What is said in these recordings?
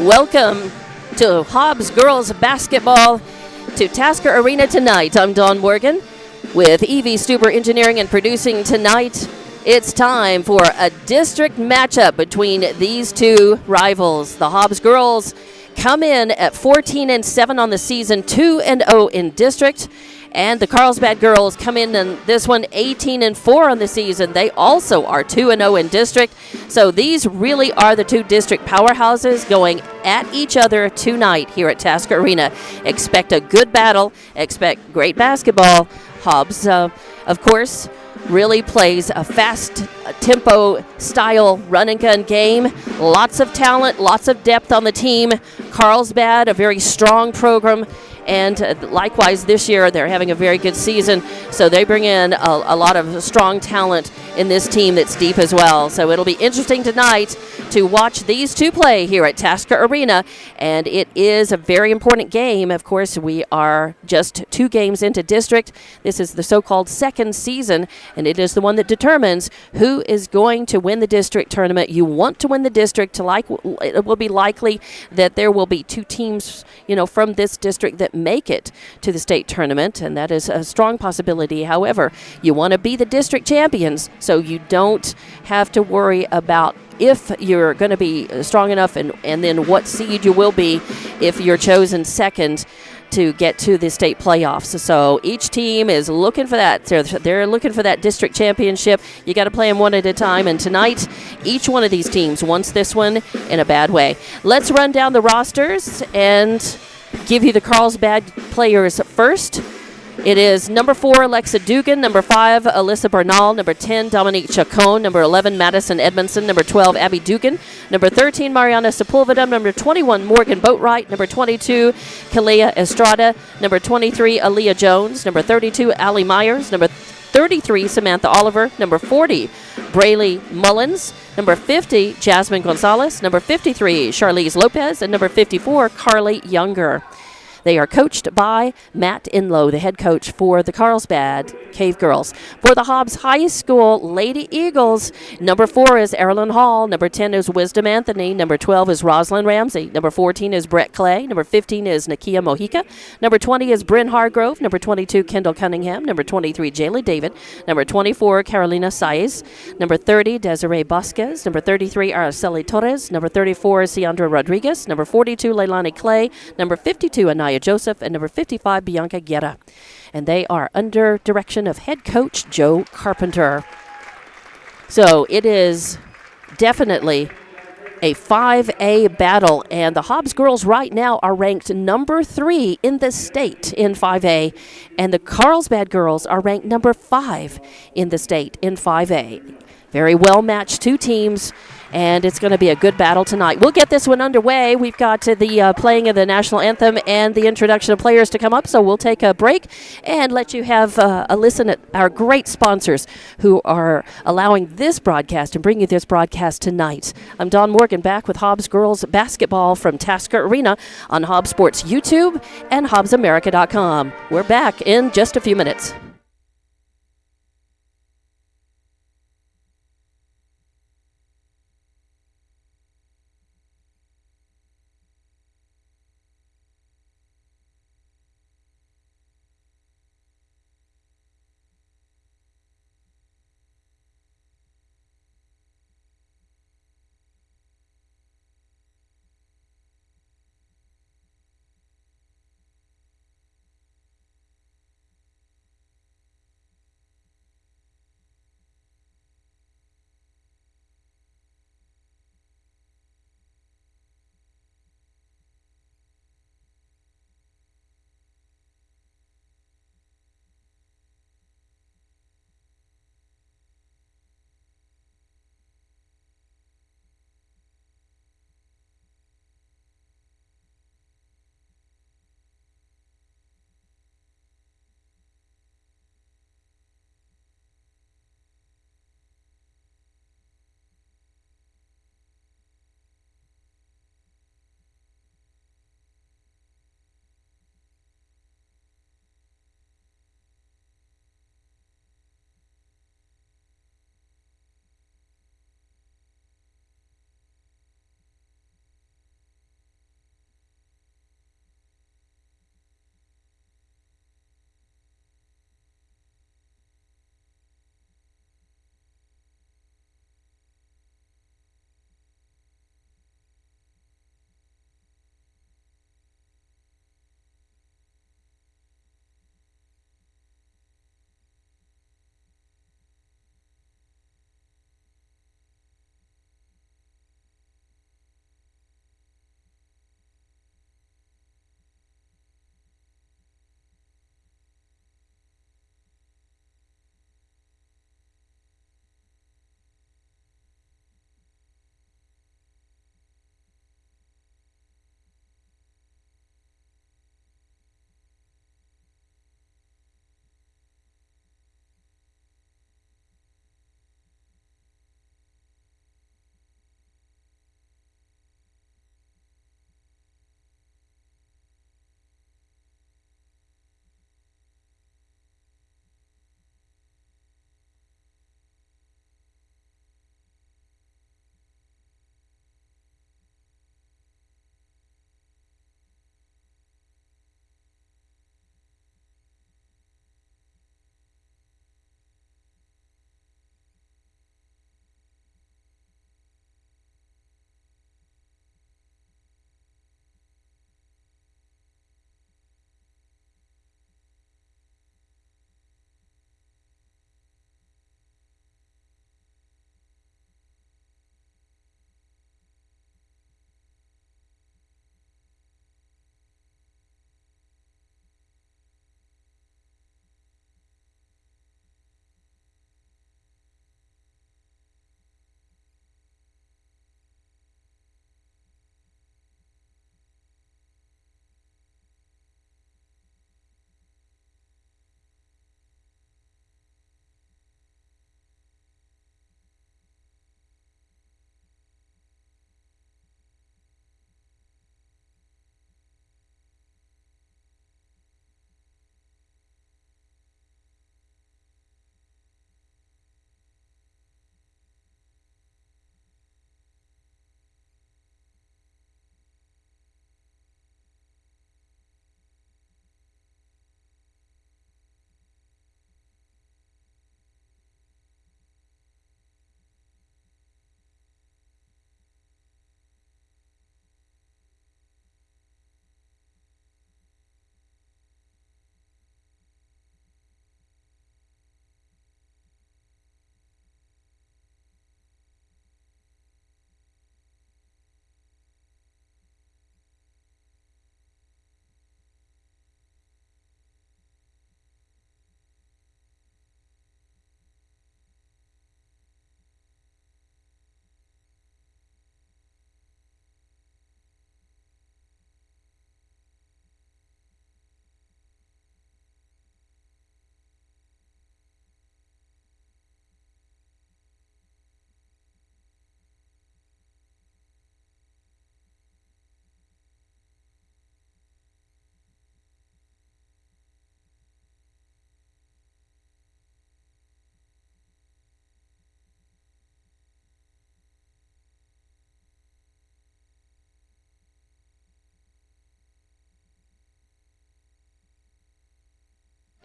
Welcome to Hobbs Girls Basketball to Tasker Arena tonight. I'm Dawn Morgan with EV Stuber Engineering and producing tonight. It's time for a district matchup between these two rivals. The Hobbs Girls come in at 14-7 on the season, 2-0 in district. And the Carlsbad girls come in this one 18-4 on the season. They also are 2-0 in district. So these really are the two district powerhouses going at each other tonight here at Tasker Arena. Expect a good battle. Expect great basketball. Hobbs, of course, really plays a fast tempo style run and gun game. Lots of talent, lots of depth on the team. Carlsbad, a very strong program. And likewise, this year, they're having a very good season. So they bring in a lot of strong talent in this team that's deep as well. So it'll be interesting tonight to watch these two play here at Tasker Arena. And it is a very important game. Of course, we are just 2 games into district. This is the so-called second season, and it is the one that determines who is going to win the district tournament. You want to win the district. It will be likely that there will be 2 teams, from this district that make it to the state tournament, and that is a strong possibility. However, you want to be the district champions, so you don't have to worry about if you're going to be strong enough and then what seed you will be if you're chosen second to get to the state playoffs. So each team is looking for that. They're looking for that district championship. You got to play them one at a time, and tonight each one of these teams wants this one in a bad way. Let's run down the rosters and give you the Carlsbad players first. It is number 4, Alexa Dugan, number 5, Alyssa Bernal, number 10, Dominique Chacon, number 11, Madison Edmondson, number 12, Abby Dugan, number 13, Mariana Sepulveda, number 21, Morgan Boatwright, number 22, Kalea Estrada, number 23, Aaliyah Jones, number 32, Allie Myers, number 33, Samantha Oliver, number 40, Braylee Mullins, number 50, Jasmine Gonzalez, number 53, Charlize Lopez, and number 54, Carly Younger. They are coached by Matt Inlow, the head coach for the Carlsbad Cavegirls. For the Hobbs High School Lady Eagles, number 4 is Erilyn Hall, number 10 is Wisdom Anthony, number 12 is Rosalind Ramsey, number 14 is Brett Clay, number 15 is Nakia Mojica, number 20 is Bryn Hargrove, number 22 Kendall Cunningham, number 23 Jaylee David, number 24 Carolina Saiz, number 30 Desiree Bosquez, number 33 Araceli Torres, number 34 Ciandra Rodriguez, number 42 Leilani Clay, number 52 Anaya Joseph, and number 55 Bianca Guerra. And they are under direction of head coach Joe Carpenter. So it is definitely a 5A battle, and the Hobbs girls right now are ranked number 3 in the state in 5A, and the Carlsbad girls are ranked number 5 in the state in 5A. Very well matched 2 teams, and it's going to be a good battle tonight. We'll get this one underway. We've got the playing of the national anthem and the introduction of players to come up, so we'll take a break and let you have a listen at our great sponsors who are allowing this broadcast and bring you this broadcast tonight. I'm Dawn Morgan, back with Hobbs Girls Basketball from Tasker Arena on Hobbs Sports YouTube and HobbsAmerica.com. We're back in just a few minutes.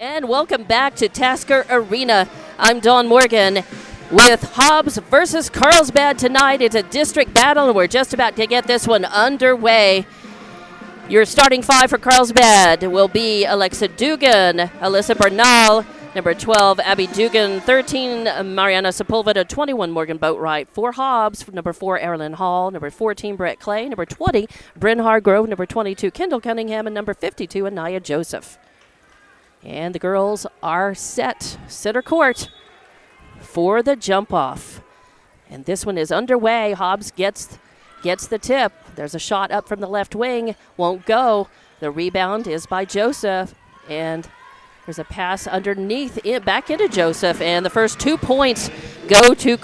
And welcome back to Tasker Arena. I'm Dawn Morgan with Hobbs versus Carlsbad tonight. It's a district battle, and we're just about to get this one underway. Your starting five for Carlsbad will be Alexa Dugan, Alyssa Bernal, number 12, Abby Dugan, 13, Mariana Sepulveda, 21, Morgan Boatwright. For Hobbs, number 4, Erilyn Hall, number 14, Brett Clay, number 20, Bryn Hargrove, number 22, Kendall Cunningham, and number 52, Anaya Joseph. And the girls are set, center court, for the jump off. And this one is underway. Hobbs gets the tip. There's a shot up from the left wing, won't go. The rebound is by Joseph, and there's a pass underneath it back into Joseph, and the first 2 points go to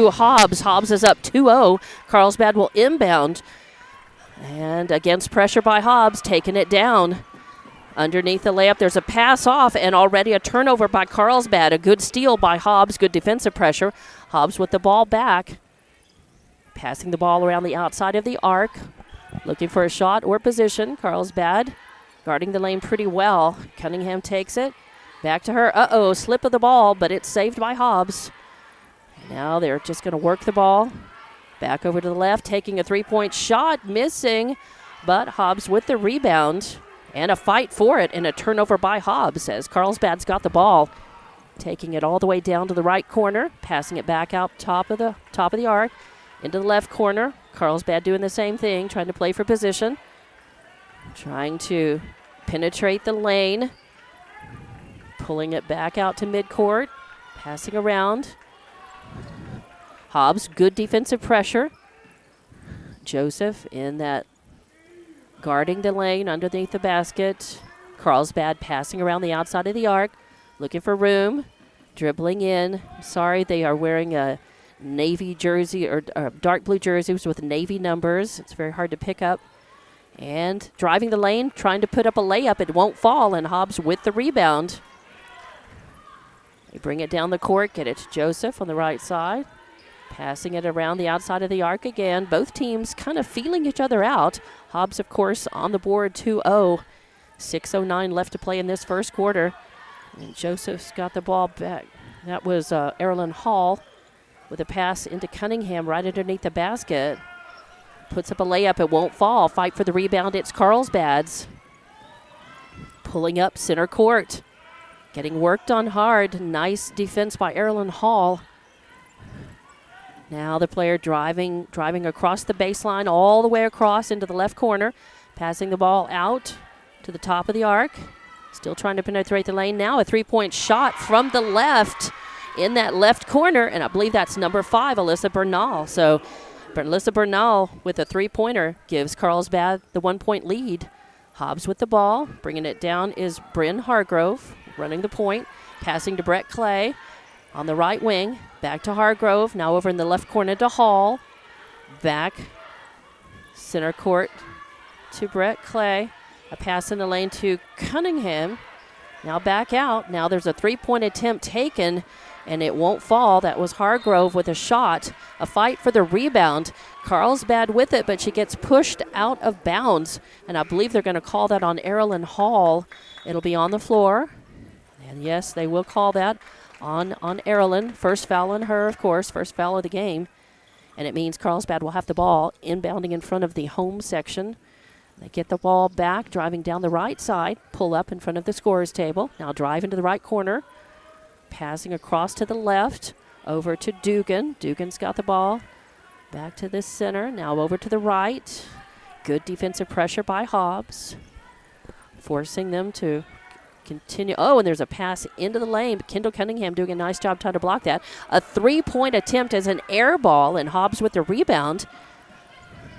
Hobbs. Hobbs is up 2-0. Carlsbad will inbound, and against pressure by Hobbs, taking it down. Underneath the layup, there's a pass off, and already a turnover by Carlsbad. A good steal by Hobbs, good defensive pressure. Hobbs with the ball back, passing the ball around the outside of the arc, looking for a shot or position. Carlsbad guarding the lane pretty well. Cunningham takes it, back to her. Slip of the ball, but it's saved by Hobbs. Now they're just going to work the ball. Back over to the left, taking a three-point shot, missing, but Hobbs with the rebound. And a fight for it, and a turnover by Hobbs as Carlsbad's got the ball. Taking it all the way down to the right corner, passing it back out top of the arc, into the left corner. Carlsbad doing the same thing, trying to play for position. Trying to penetrate the lane. Pulling it back out to midcourt, passing around. Hobbs, good defensive pressure. Joseph in that guarding the lane underneath the basket. Carlsbad passing around the outside of the arc, looking for room, dribbling in. Sorry, they are wearing a navy jersey or dark blue jerseys with navy numbers. It's very hard to pick up. And driving the lane, trying to put up a layup. It won't fall, and Hobbs with the rebound. They bring it down the court, get it to Joseph on the right side. Passing it around the outside of the arc again. Both teams kind of feeling each other out. Hobbs, of course, on the board 2-0. 6:09 left to play in this first quarter. And Joseph's got the ball back. That was Erilyn Hall with a pass into Cunningham right underneath the basket. Puts up a layup. It won't fall. Fight for the rebound. It's Carlsbad's. Pulling up center court. Getting worked on hard. Nice defense by Erilyn Hall. Now the player driving across the baseline, all the way across into the left corner, passing the ball out to the top of the arc. Still trying to penetrate the lane. Now a three-point shot from the left in that left corner, and I believe that's number 5, Alyssa Bernal. So Alyssa Bernal with a three-pointer gives Carlsbad the 1-point lead. Hobbs with the ball. Bringing it down is Bryn Hargrove, running the point, passing to Brett Clay. On the right wing, back to Hargrove, now over in the left corner to Hall. Back, center court to Brett Clay. A pass in the lane to Cunningham. Now back out. Now there's a three-point attempt taken, and it won't fall. That was Hargrove with a shot. A fight for the rebound. Carlsbad with it, but she gets pushed out of bounds. And I believe they're going to call that on Erilyn Hall. It'll be on the floor. And yes, they will call that on Erilyn. First foul on her, of course, first foul of the game. And it means Carlsbad will have the ball inbounding in front of the home section. They get the ball back, driving down the right side, pull up in front of the scorer's table. Now drive into the right corner, passing across to the left, over to Dugan. Dugan's got the ball. Back to the center, now over to the right. Good defensive pressure by Hobbs, forcing them to continue. And there's a pass into the lane. Kendall Cunningham doing a nice job trying to block that. A three-point attempt as an air ball, and Hobbs with the rebound.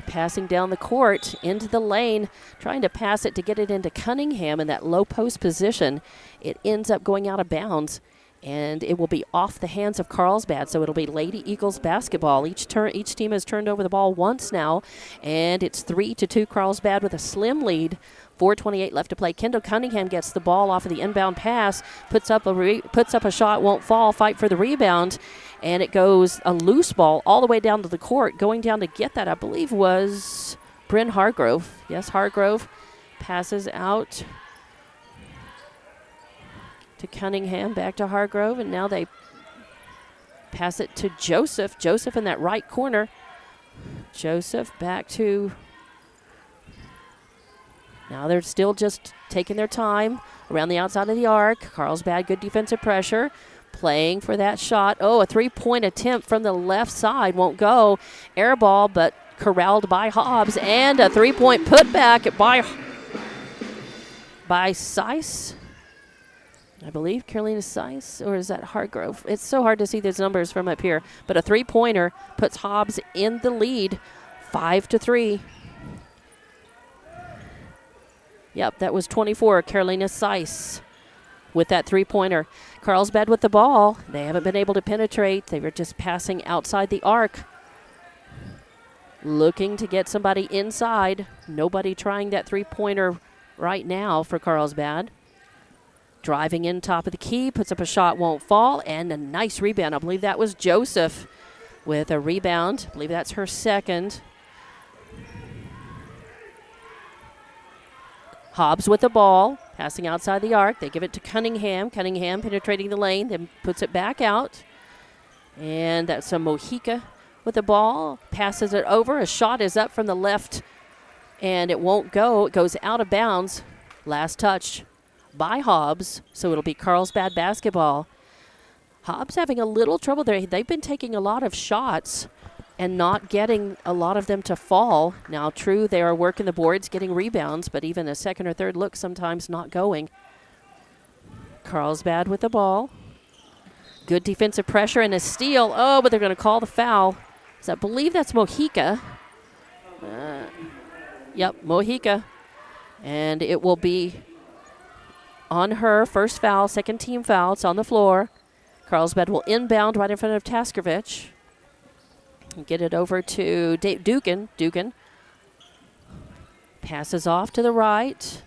Passing down the court into the lane, trying to pass it to get it into Cunningham in that low post position. It ends up going out of bounds, and it will be off the hands of Carlsbad. So it'll be Lady Eagles basketball. Each team has turned over the ball once now, and it's 3-2 Carlsbad with a slim lead. 4:28 left to play. Kendall Cunningham gets the ball off of the inbound pass, puts up a shot, won't fall, fight for the rebound, and it goes a loose ball all the way down to the court. Going down to get that, I believe, was Bryn Hargrove. Yes, Hargrove passes out to Cunningham, back to Hargrove, and now they pass it to Joseph. Joseph in that right corner. Joseph back to, now they're still just taking their time around the outside of the arc. Carlsbad, good defensive pressure, playing for that shot. Oh, a three-point attempt from the left side won't go. Air ball, but corralled by Hobbs, and a three-point putback by Seiss. I believe Carolina Seiss, or is that Hargrove? It's so hard to see these numbers from up here. But a three-pointer puts Hobbs in the lead, 5-3. Yep, that was 24, Carolina Seiss with that three-pointer. Carlsbad with the ball. They haven't been able to penetrate. They were just passing outside the arc. Looking to get somebody inside. Nobody trying that three-pointer right now for Carlsbad. Driving in top of the key, puts up a shot, won't fall, and a nice rebound. I believe that was Joseph with a rebound. I believe that's her second. Hobbs with the ball, passing outside the arc. They give it to Cunningham. Cunningham penetrating the lane, then puts it back out. And that's a Mojica with the ball, passes it over. A shot is up from the left, and it won't go. It goes out of bounds. Last touch by Hobbs, so it'll be Carlsbad basketball. Hobbs having a little trouble there. They've been taking a lot of shots and not getting a lot of them to fall. Now, true, they are working the boards, getting rebounds, but even a second or third look sometimes not going. Carlsbad with the ball. Good defensive pressure and a steal. Oh, but they're going to call the foul. So I believe that's Mojica. Yep, Mojica. And it will be on her. First foul, second team foul. It's on the floor. Carlsbad will inbound right in front of Taskovich. Get it over to Dugan. Dugan passes off to the right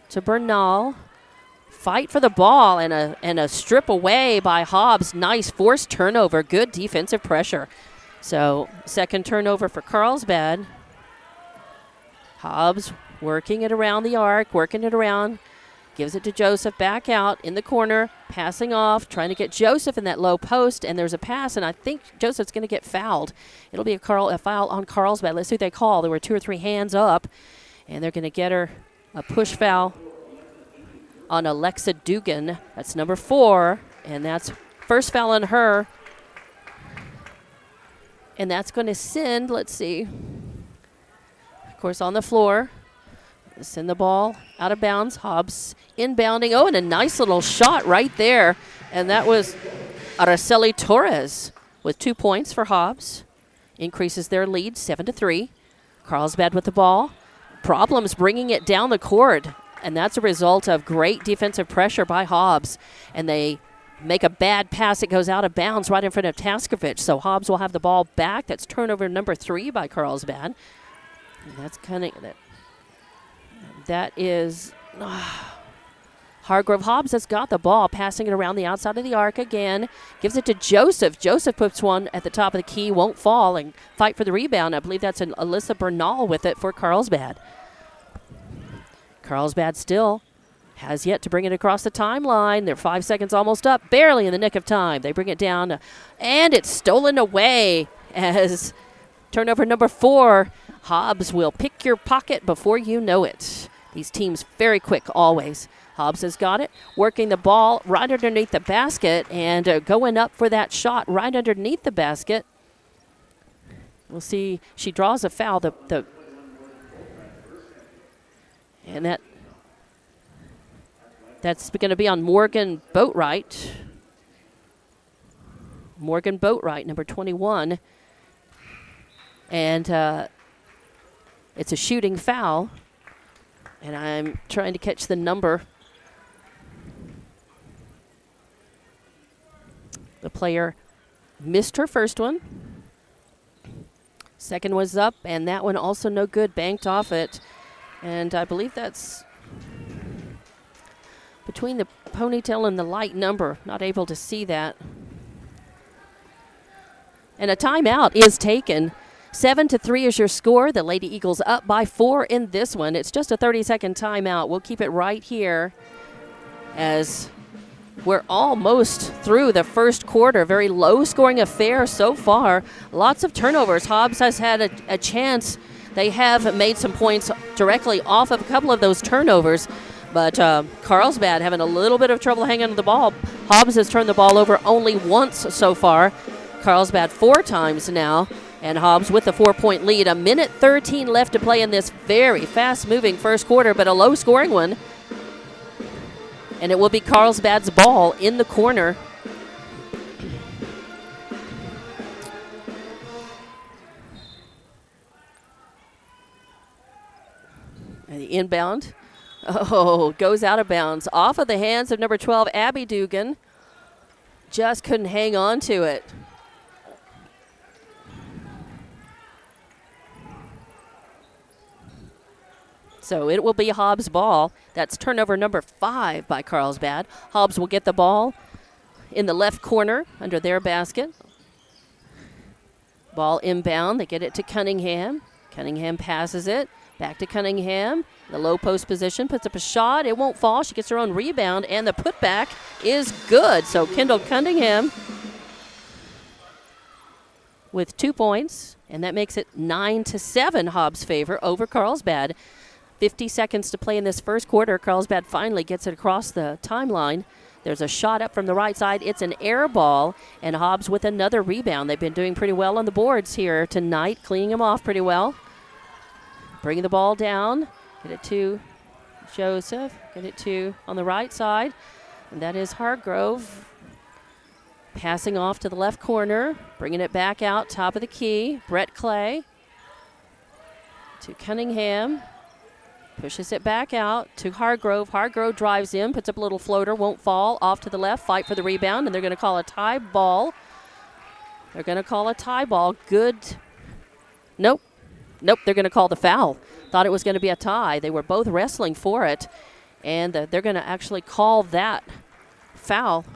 to Bernal. Fight for the ball and a strip away by Hobbs. Nice forced turnover. Good defensive pressure. So second turnover for Carlsbad. Hobbs working it around the arc, working it around. Gives it to Joseph back out in the corner, passing off, trying to get Joseph in that low post, and there's a pass, and I think Joseph's going to get fouled. It'll be a foul on Carlsbad. Let's see what they call. There were 2 or 3 hands up, and they're going to get her a push foul on Alexa Dugan. That's number 4, and that's first foul on her. And that's going to send, let's see, of course, on the floor. Send the ball out of bounds. Hobbs inbounding. Oh, and a nice little shot right there. And that was Araceli Torres with 2 points for Hobbs. Increases their lead 7-3. Carlsbad with the ball. Problems bringing it down the court. And that's a result of great defensive pressure by Hobbs. And they make a bad pass. It goes out of bounds right in front of Taskovich. So Hobbs will have the ball back. That's turnover number 3 by Carlsbad. And that's kind of that is Hargrove. Hobbs has got the ball, passing it around the outside of the arc again. Gives it to Joseph. Joseph puts one at the top of the key, won't fall, and fight for the rebound. I believe that's an Alyssa Bernal with it for Carlsbad. Carlsbad still has yet to bring it across the timeline. They're 5 seconds almost up, barely in the nick of time. They bring it down, and it's stolen away as turnover number 4. Hobbs will pick your pocket before you know it. These teams very quick always. Hobbs has got it, working the ball right underneath the basket and going up for that shot right underneath the basket. We'll see. She draws a foul. And that's going to be on Morgan Boatwright. Morgan Boatwright, number 21. And it's a shooting foul. And I'm trying to catch the number. The player missed her first one. Second was up, and that one also no good, banked off it. And I believe that's between the ponytail and the light number. Not able to see that. And a timeout is taken. 7-3 is your score. The Lady Eagles up by 4 in this one. It's just a 30-second timeout. We'll keep it right here as We're almost through the first quarter. Very low-scoring affair so far. Lots of turnovers. Hobbs has had a chance. They have made some points directly off of a couple of those turnovers, but Carlsbad having a little bit of trouble hanging on the ball. Hobbs has turned the ball over only once so far. Carlsbad 4 times now, and Hobbs with a 4-point lead. 1:13 left to play in this very fast-moving first quarter, but a low-scoring one. And it will be Carlsbad's ball in the corner. And the inbound. Oh, goes out of bounds. Off of the hands of number 12, Abby Dugan. Just couldn't hang on to it. So it will be Hobbs' ball. That's turnover number 5 by Carlsbad. Hobbs will get the ball in the left corner under their basket. Ball inbound. They get it to Cunningham. Cunningham passes it. Back to Cunningham. The low post position. Puts up a shot. It won't fall. She gets her own rebound. And the putback is good. So Kendall Cunningham with 2 points. And that makes it 9-7 Hobbs' favor over Carlsbad. 50 seconds to play in this first quarter. Carlsbad finally gets it across the timeline. There's a shot up from the right side. It's an air ball, and Hobbs with another rebound. They've been doing pretty well on the boards here tonight, cleaning them off pretty well. Bringing the ball down. Get it to Joseph. Get it to on the right side, and that is Hargrove. Passing off to the left corner. Bringing it back out, top of the key. Brett Clay to Cunningham. Pushes it back out to Hargrove. Hargrove drives in, puts up a little floater, won't fall. Off to the left, fight for the rebound, and they're going to call a tie ball. They're going to call a tie ball. Good. Nope, they're going to call the foul. Thought it was going to be a tie. They were both wrestling for it, and they're going to actually call that foul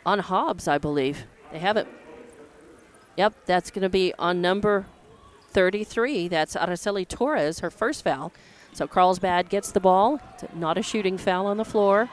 on Hobbs, I believe. They haven't. Yep, that's going to be on number 33. That's Araceli Torres, her first foul. So Carlsbad gets the ball. Not a shooting foul on the floor.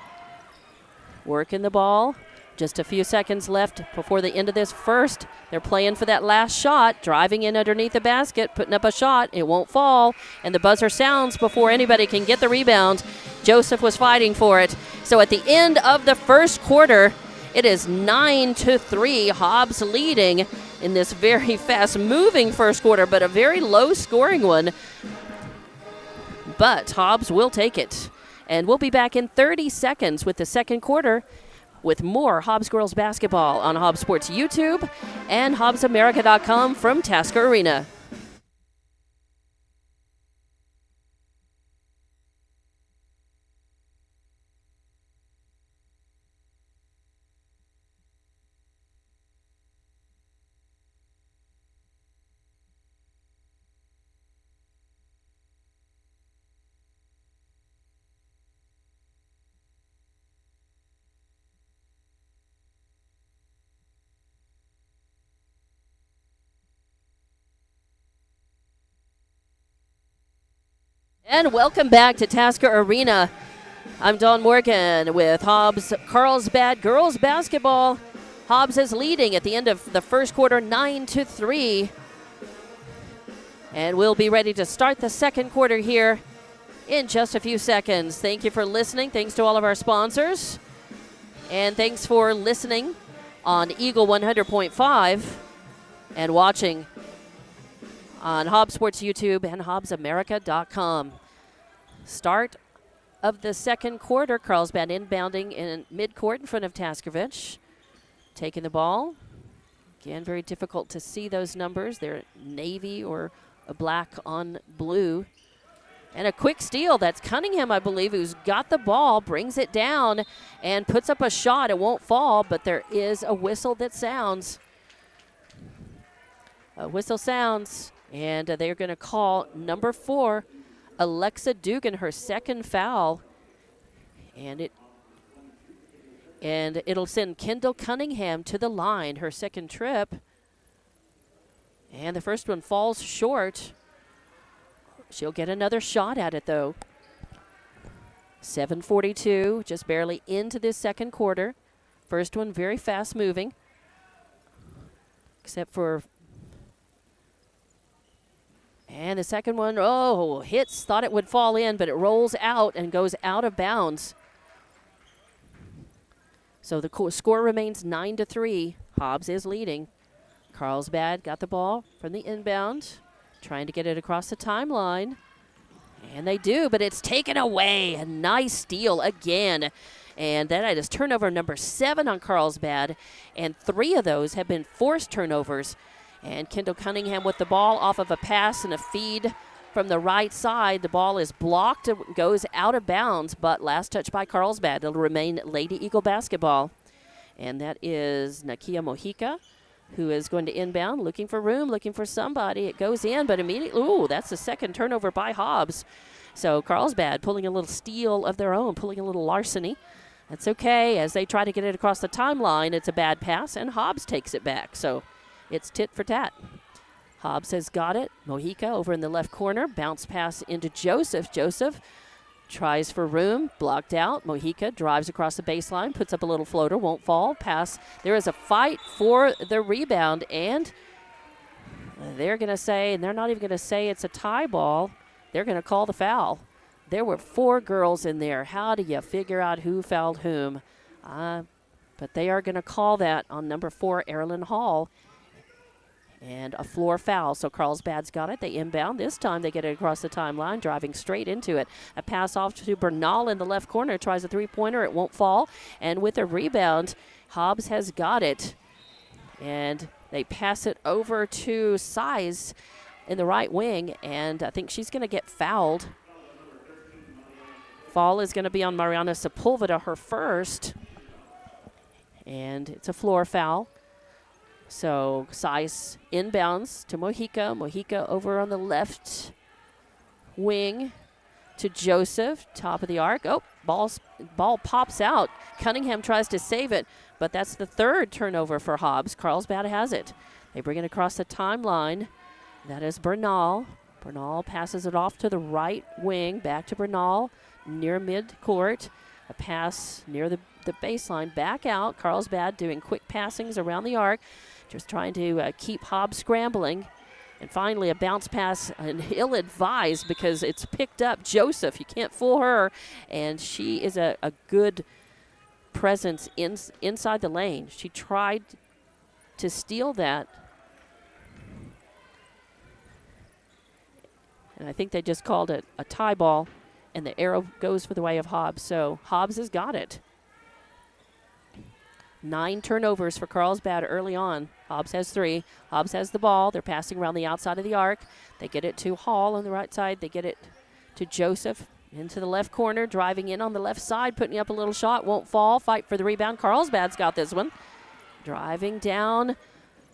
Working the ball. Just a few seconds left before the end of this first. They're playing for that last shot. Driving in underneath the basket. Putting up a shot. It won't fall. And the buzzer sounds before anybody can get the rebound. Joseph was fighting for it. So at the end of the first quarter, it is 9-3. Hobbs leading in this very fast-moving first quarter, but a very low-scoring one. But Hobbs will take it. And we'll be back in 30 seconds with the second quarter with more Hobbs girls basketball on Hobbs Sports YouTube and HobbsAmerica.com from Tasker Arena. And welcome back to Tasker Arena. I'm Dawn Morgan with Hobbs Carlsbad girls basketball. Hobbs is leading at the end of the first quarter 9-3. And we'll be ready to start the second quarter here in just a few seconds. Thank you for listening. Thanks to all of our sponsors. And thanks for listening on Eagle 100.5 and watching on Hobbs Sports YouTube and HobbsAmerica.com. Start of the second quarter. Carlsbad inbounding in midcourt in front of Taskovich. Taking the ball. Again, very difficult to see those numbers. They're navy or a black on blue. And a quick steal. That's Cunningham, I believe, who's got the ball, brings it down, and puts up a shot. It won't fall, but there is a whistle that sounds. A whistle sounds. And they're going to call number 4, Alexa Dugan, her second foul. And it'll send Kendall Cunningham to the line, her second trip. And the first one falls short. She'll get another shot at it, though. 7:42, just barely into this second quarter. First one very fast moving, except for, and the second one, oh, hits, thought it would fall in, but it rolls out and goes out of bounds. So the score remains 9-3. Hobbs is leading. Carlsbad got the ball from the inbound, trying to get it across the timeline. And they do, but it's taken away. A nice steal again. And that is turnover number 7 on Carlsbad. And 3 of those have been forced turnovers. And Kendall Cunningham with the ball off of a pass and a feed from the right side. The ball is blocked. It goes out of bounds, but last touch by Carlsbad. It'll remain Lady Eagle basketball. And that is Nakia Mojica, who is going to inbound, looking for room, looking for somebody. It goes in, but immediately, ooh, that's the second turnover by Hobbs. So Carlsbad pulling a little steal of their own, pulling a little larceny. That's okay. As they try to get it across the timeline, it's a bad pass, and Hobbs takes it back. So it's tit for tat. Hobbs has got it. Mojica over in the left corner. Bounce pass into Joseph. Joseph tries for room. Blocked out. Mojica drives across the baseline. Puts up a little floater. Won't fall. Pass. There is a fight for the rebound. And they're going to say, and they're not even going to say it's a tie ball. They're going to call the foul. There were 4 girls in there. How do you figure out who fouled whom? But they are going to call that on number 4, Erilyn Hall. And a floor foul. So Carlsbad's got it. They inbound. This time they get it across the timeline, driving straight into it. A pass off to Bernal in the left corner. Tries a three-pointer. It won't fall. And with a rebound, Hobbs has got it. And they pass it over to Size in the right wing. And I think she's going to get fouled. Foul is going to be on Mariana Sepulveda, her first. And it's a floor foul. So Size inbounds to Mojica. Mojica over on the left wing to Joseph, top of the arc. Oh, ball pops out. Cunningham tries to save it, but that's the 3rd turnover for Hobbs. Carlsbad has it. They bring it across the timeline. That is Bernal. Bernal passes it off to the right wing, back to Bernal, near midcourt. A pass near the baseline, back out. Carlsbad doing quick passings around the arc, just trying to keep Hobbs scrambling. And finally, a bounce pass, and ill-advised because it's picked up. Joseph, you can't fool her. And she is a good presence inside the lane. She tried to steal that. And I think they just called it a tie ball. And the arrow goes for the way of Hobbs. So Hobbs has got it. 9 turnovers for Carlsbad early on. Hobbs has 3. Hobbs has the ball. They're passing around the outside of the arc. They get it to Hall on the right side. They get it to Joseph into the left corner, driving in on the left side, putting up a little shot. Won't fall. Fight for the rebound. Carlsbad's got this one. Driving down.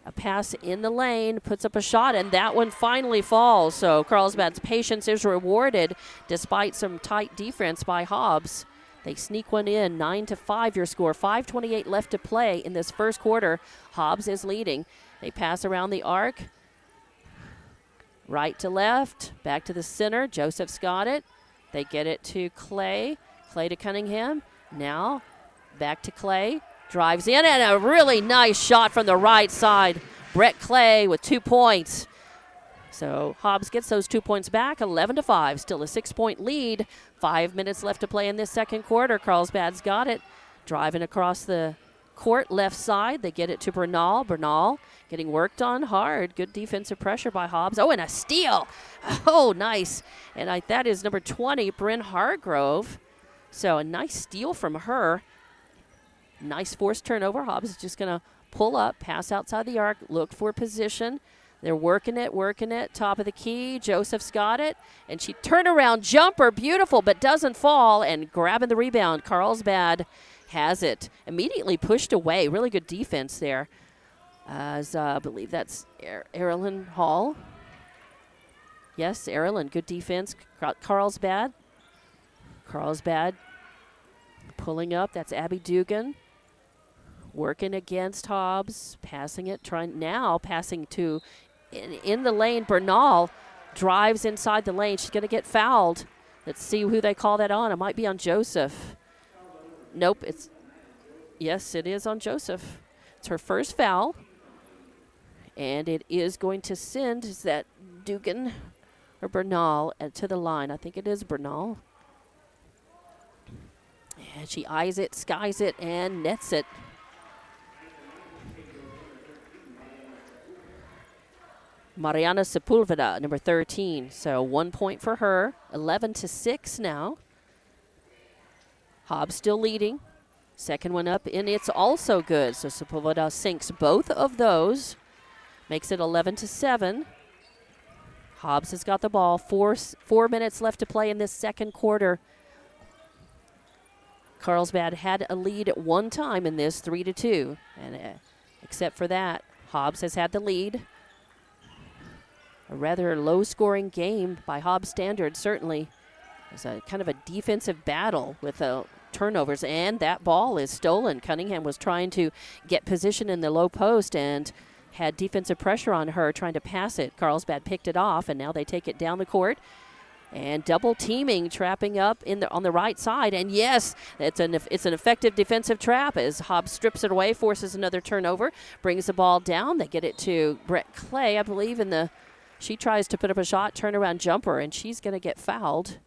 A pass in the lane, puts up a shot, and that one finally falls. So Carlsbad's patience is rewarded despite some tight defense by Hobbs. They sneak one in, 9-5 your score. 5:28 left to play in this first quarter. Hobbs is leading. They pass around the arc. Right to left, back to the center. Joseph's got it. They get it to Clay. Clay to Cunningham. Now back to Clay. Drives in, and a really nice shot from the right side. Brett Clay with 2 points. So Hobbs gets those 2 points back, 11-5. Still a 6-point lead. 5 minutes left to play in this second quarter. Carlsbad's got it. Driving across the court, left side. They get it to Bernal. Bernal getting worked on hard. Good defensive pressure by Hobbs. Oh, and a steal. Oh, nice. And that is number 20, Bryn Hargrove. So a nice steal from her. Nice forced turnover. Hobbs is just going to pull up, pass outside the arc, look for position. They're working it. Top of the key. Joseph's got it. And she turnaround jumper. Beautiful, but doesn't fall. And grabbing the rebound. Carlsbad has it. Immediately pushed away. Really good defense there. As I believe that's Erilyn Hall. Yes, Erilyn. Good defense. Carlsbad. Carlsbad pulling up. That's Abby Dugan. Working against Hobbs, passing it, passing to in the lane. Bernal drives inside the lane. She's going to get fouled. Let's see who they call that on. It might be on Joseph. Nope, Yes, it is on Joseph. It's her first foul. And it is going to send, is that Dugan or Bernal to the line? I think it is Bernal. And she eyes it, skies it, and nets it. Mariana Sepulveda, number 13. So 1 point for her. 11-6 now. Hobbs still leading. Second one up, and it's also good. So Sepulveda sinks both of those. Makes it 11-7. Hobbs has got the ball. Four minutes left to play in this second quarter. Carlsbad had a lead at one time in this, 3-2. And except for that, Hobbs has had the lead. A rather low-scoring game by Hobbs standards, certainly. It's a kind of a defensive battle with turnovers, and that ball is stolen. Cunningham was trying to get position in the low post and had defensive pressure on her trying to pass it. Carlsbad picked it off, and now they take it down the court. And double teaming, trapping up on the right side. And yes, it's an effective defensive trap as Hobbs strips it away, forces another turnover, brings the ball down. They get it to Brett Clay, I believe, she tries to put up a shot, turnaround jumper, and she's going to get fouled.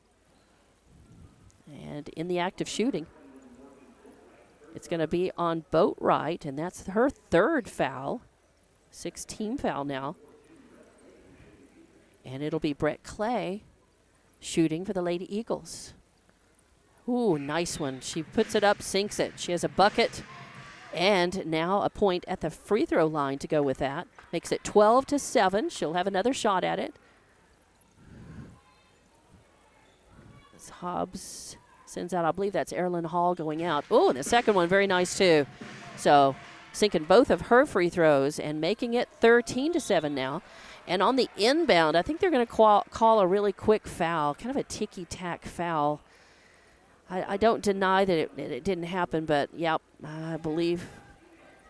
And in the act of shooting, it's going to be on Boatwright, and that's her third foul. 6-team foul now. And it'll be Brett Clay shooting for the Lady Eagles. Ooh, nice one. She puts it up, sinks it. She has a bucket, and now a point at the free throw line to go with that. Makes it 12-7. She'll have another shot at it. As Hobbs sends out, I believe that's Erilyn Hall going out. Oh, and the second one, very nice too. So sinking both of her free throws and making it 13-7 now. And on the inbound, I think they're going to call a really quick foul, kind of a ticky-tack foul. I don't deny that it didn't happen, but, yep, I believe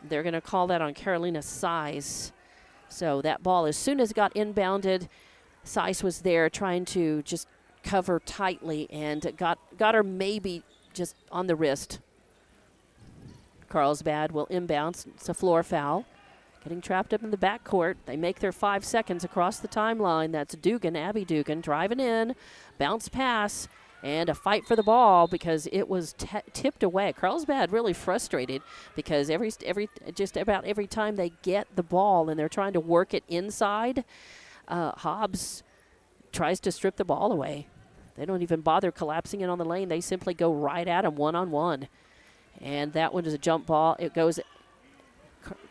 they're going to call that on Carolina Size. So that ball, as soon as it got inbounded, Size was there trying to just cover tightly and got her maybe just on the wrist. Carlsbad will inbound. It's a floor foul. Getting trapped up in the backcourt. They make their 5 seconds across the timeline. That's Dugan, Abby Dugan, driving in. Bounce pass. And a fight for the ball because it was tipped away. Carlsbad really frustrated because just about every time they get the ball and they're trying to work it inside, Hobbs tries to strip the ball away. They don't even bother collapsing it on the lane. They simply go right at him one-on-one. And that one is a jump ball. It goes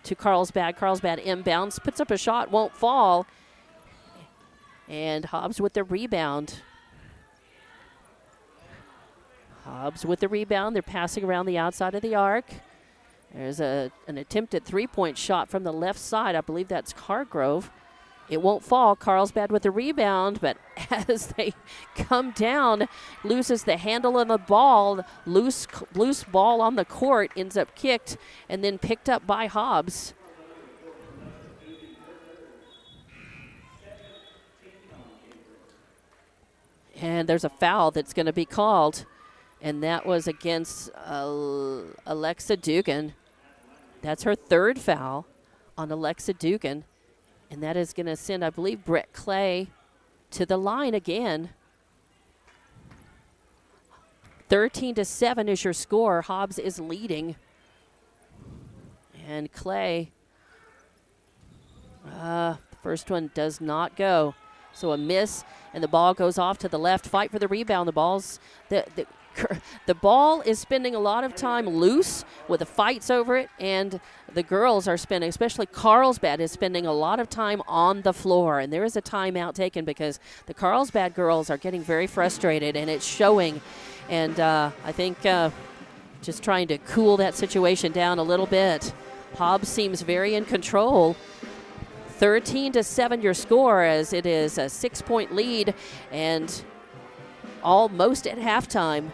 to Carlsbad. Carlsbad inbounds, puts up a shot, won't fall. And Hobbs with the rebound. Hobbs with the rebound. They're passing around the outside of the arc. There's an attempted three-point shot from the left side. I believe that's Hargrove. It won't fall. Carlsbad with the rebound, but as they come down, loses the handle of the ball. Loose ball on the court, ends up kicked and then picked up by Hobbs. And there's a foul that's going to be called. And that was against Alexa Dugan. That's her third foul on Alexa Dugan. And that is going to send, I believe, Brett Clay to the line again. 13-7 is your score. Hobbs is leading. And Clay, first one does not go. So a miss, and the ball goes off to the left. Fight for the rebound. The ball is spending a lot of time loose with the fights over it, and the girls are spending, especially Carlsbad, is spending a lot of time on the floor. And there is a timeout taken because the Carlsbad girls are getting very frustrated, and it's showing. And I think just trying to cool that situation down a little bit. Hobbs seems very in control. 13-7 your score, as it is a 6-point lead and almost at halftime.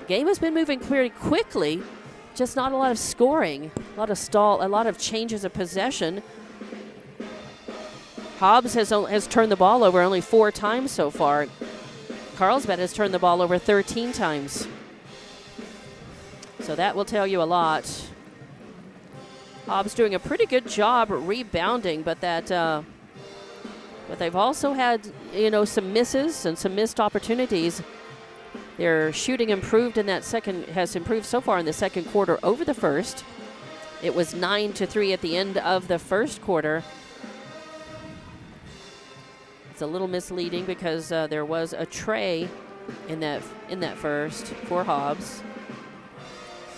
The game has been moving pretty quickly, just not a lot of scoring, a lot of changes of possession. Hobbs has turned the ball over only 4 times so far. Carlsbad has turned the ball over 13 times. So that will tell you a lot. Hobbs doing a pretty good job rebounding, but that. But they've also had, some misses and some missed opportunities. Their shooting has improved so far in the second quarter over the first. It was 9-3 at the end of the first quarter. It's a little misleading because there was a tray in that first for Hobbs.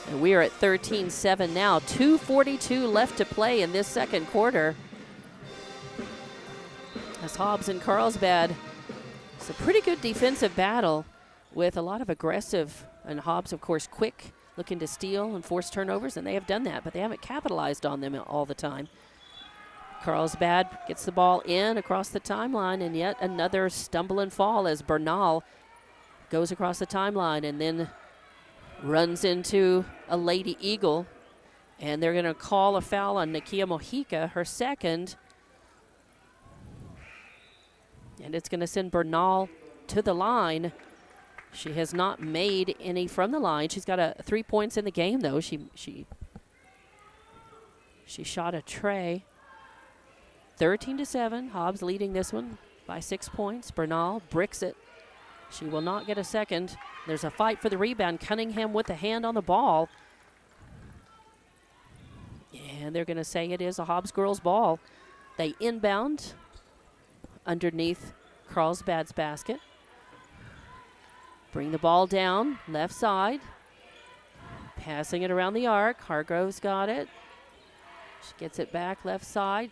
And we are at 13-7 now. 2:42 left to play in this second quarter. As Hobbs and Carlsbad, it's a pretty good defensive battle with a lot of aggressive, and Hobbs, of course, quick, looking to steal and force turnovers, and they have done that, but they haven't capitalized on them all the time. Carlsbad gets the ball in across the timeline, and yet another stumble and fall as Bernal goes across the timeline and then runs into a Lady Eagle, and they're going to call a foul on Nakia Mojica, her second. And it's going to send Bernal to the line. She has not made any from the line. She's got 3 points in the game, though. She shot a tray. 13-7. Hobbs leading this one by 6 points. Bernal bricks it. She will not get a second. There's a fight for the rebound. Cunningham with a hand on the ball. And they're going to say it is a Hobbs girls ball. They inbound underneath Carlsbad's basket. Bring the ball down, left side. Passing it around the arc. Hargrove's got it. She gets it back, left side.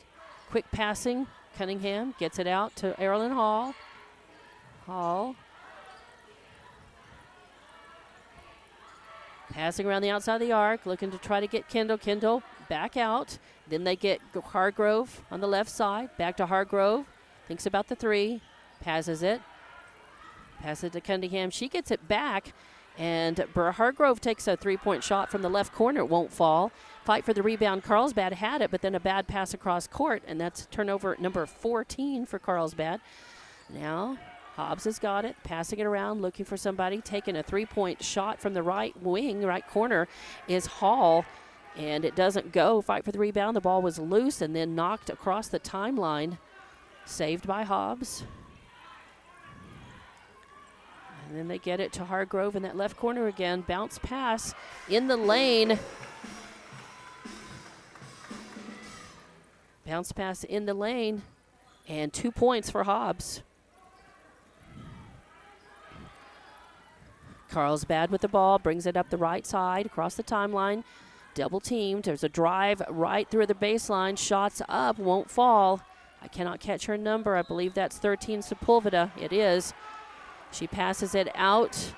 Quick passing. Cunningham gets it out to Erilyn Hall. Hall. Passing around the outside of the arc, looking to try to get Kendall. Kendall back out. Then they get Hargrove on the left side. Back to Hargrove. Thinks about the three. Passes it. Passes it to Cunningham. She gets it back. And Hargrove takes a three-point shot from the left corner. It won't fall. Fight for the rebound. Carlsbad had it, but then a bad pass across court. And that's turnover number 14 for Carlsbad. Now Hobbs has got it. Passing it around. Looking for somebody. Taking a three-point shot from the right wing. Right corner is Hall. And it doesn't go. Fight for the rebound. The ball was loose and then knocked across the timeline. Saved by Hobbs. And then they get it to Hargrove in that left corner again. Bounce pass in the lane. Bounce pass in the lane. And 2 points for Hobbs. Carlsbad with the ball. Brings it up the right side across the timeline. Double teamed. There's a drive right through the baseline. Shots up. Won't fall. I cannot catch her number. I believe that's 13 Sepulveda. It is. She passes it out.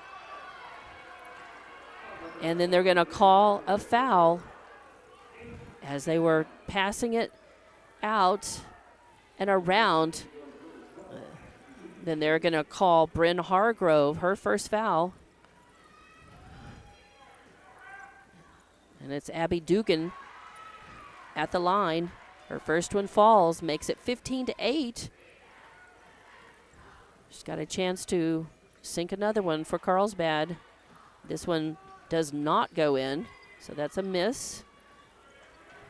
And then they're going to call a foul as they were passing it out and around. Then they're going to call Bryn Hargrove, her first foul. And it's Abby Dugan at the line. Her first one falls, makes it 15-8. She's got a chance to sink another one for Carlsbad. This one does not go in, so that's a miss.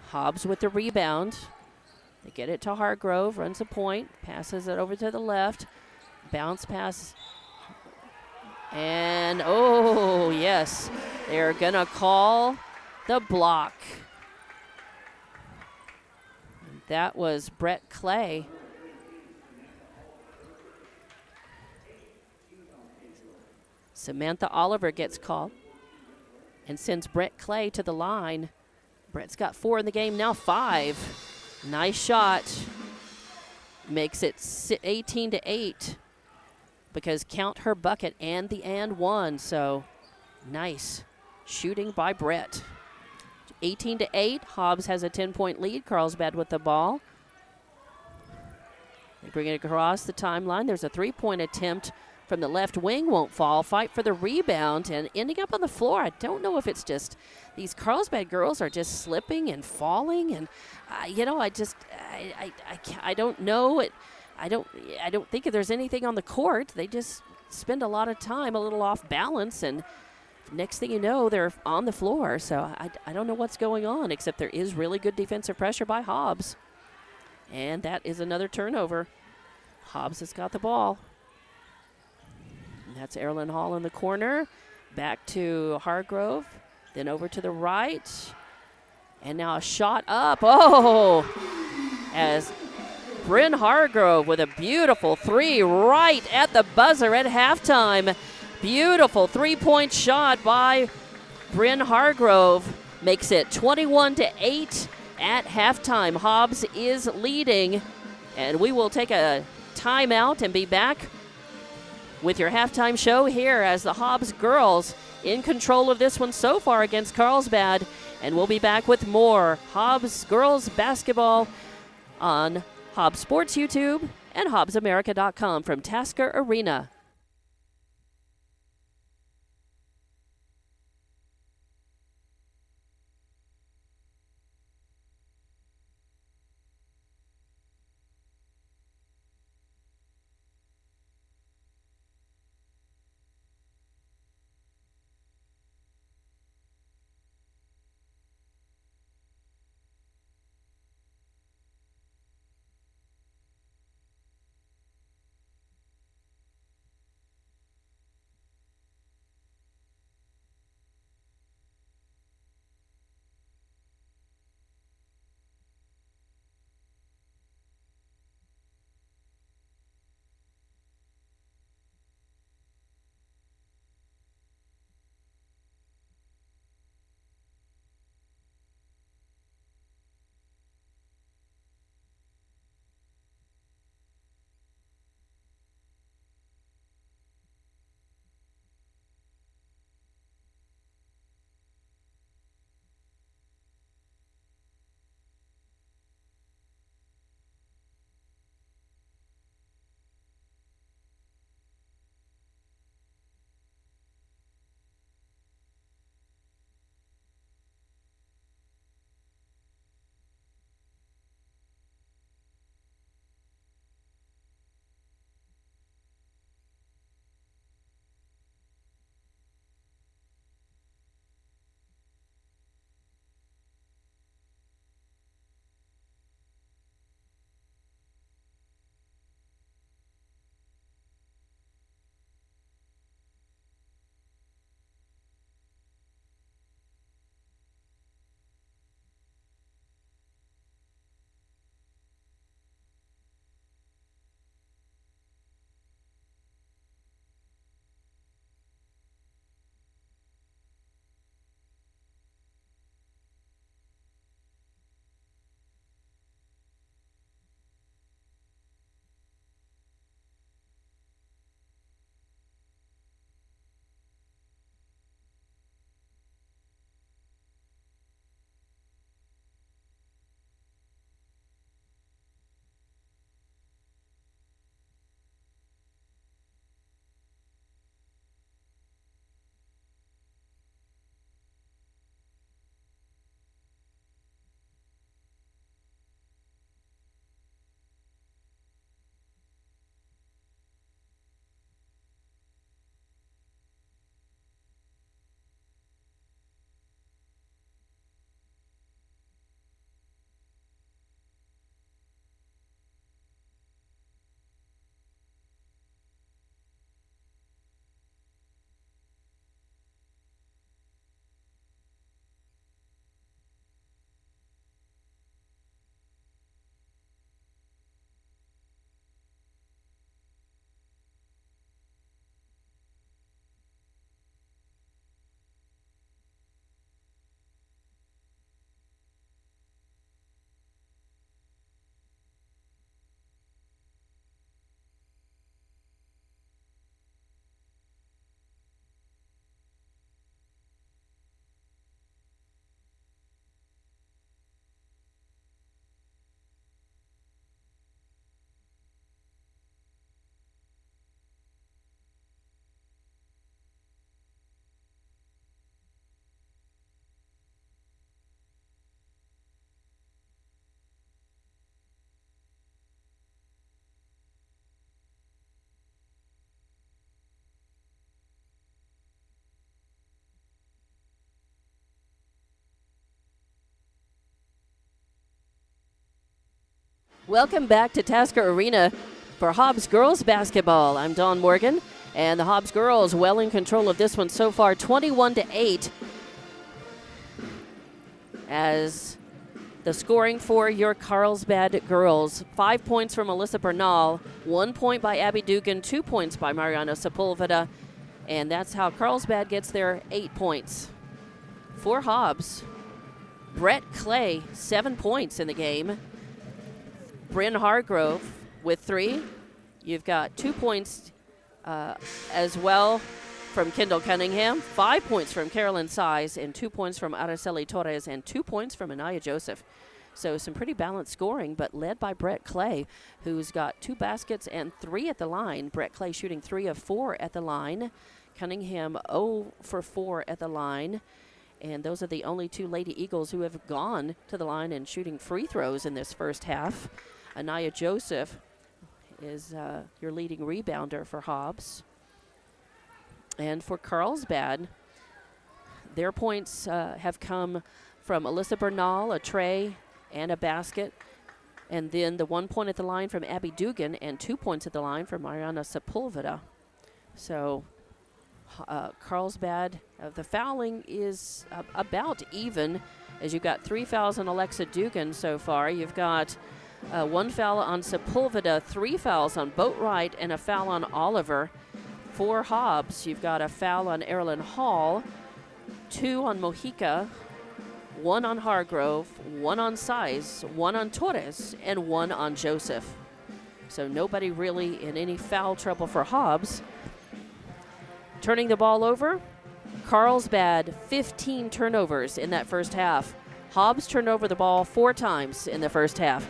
Hobbs with the rebound. They get it to Hargrove, runs a point, passes it over to the left. Bounce pass. And, oh, yes, they're going to call the block. That was Brett Clay. Samantha Oliver gets called and sends Brett Clay to the line. Brett's got 4 in the game, now 5. Nice shot. Makes it 18-8 because count her bucket and the and one. So nice shooting by Brett. 18-8. Hobbs has a 10-point lead. Carlsbad with the ball. They bring it across the timeline. There's a 3-point attempt from the left wing. Won't fall. Fight for the rebound and ending up on the floor. I don't know if it's just these Carlsbad girls are just slipping and falling. And, I don't know. I don't think if there's anything on the court. They just spend a lot of time a little off balance and next thing you know, they're on the floor. So I don't know what's going on, except there is really good defensive pressure by Hobbs. And that is another turnover. Hobbs has got the ball. And that's Erilyn Hall in the corner. Back to Hargrove. Then over to the right. And now a shot up. Oh! As Bryn Hargrove with a beautiful three right at the buzzer at halftime. Beautiful three-point shot by Bryn Hargrove. Makes it 21-8 at halftime. Hobbs is leading. And we will take a timeout and be back with your halftime show here as the Hobbs girls in control of this one so far against Carlsbad. And we'll be back with more Hobbs girls basketball on Hobbs Sports YouTube and HobbsAmerica.com from Tasker Arena. Welcome back to Tasker Arena for Hobbs girls basketball. I'm Dawn Morgan, and the Hobbs girls well in control of this one so far, 21-8. As the scoring for your Carlsbad girls, 5 points from Alyssa Bernal, 1 point by Abby Dugan, 2 points by Mariana Sepulveda, and that's how Carlsbad gets their 8 points. For Hobbs, Brett Clay, 7 points in the game. Bryn Hargrove with 3. You've got 2 points as well from Kendall Cunningham, 5 points from Carolyn Size, and 2 points from Araceli Torres, and 2 points from Anaya Joseph. So some pretty balanced scoring, but led by Brett Clay, who's got 2 baskets and 3 at the line. Brett Clay shooting 3 of 4 at the line. Cunningham 0 for 4 at the line. And those are the only 2 Lady Eagles who have gone to the line and shooting free throws in this first half. Anaya Joseph is your leading rebounder for Hobbs. And for Carlsbad, their points have come from Alyssa Bernal, a tray, and a basket. And then the 1 point at the line from Abby Dugan and 2 points at the line from Mariana Sepulveda. So Carlsbad, the fouling is about even, as you've got 3 fouls on Alexa Dugan so far. You've got 1 foul on Sepulveda, 3 fouls on Boatwright, and a foul on Oliver. For Hobbs, you've got a foul on Erilyn Hall, 2 on Mojica, 1 on Hargrove, 1 on Size, 1 on Torres, and 1 on Joseph. So nobody really in any foul trouble for Hobbs. Turning the ball over, Carlsbad, 15 turnovers in that first half. Hobbs turned over the ball 4 times in the first half.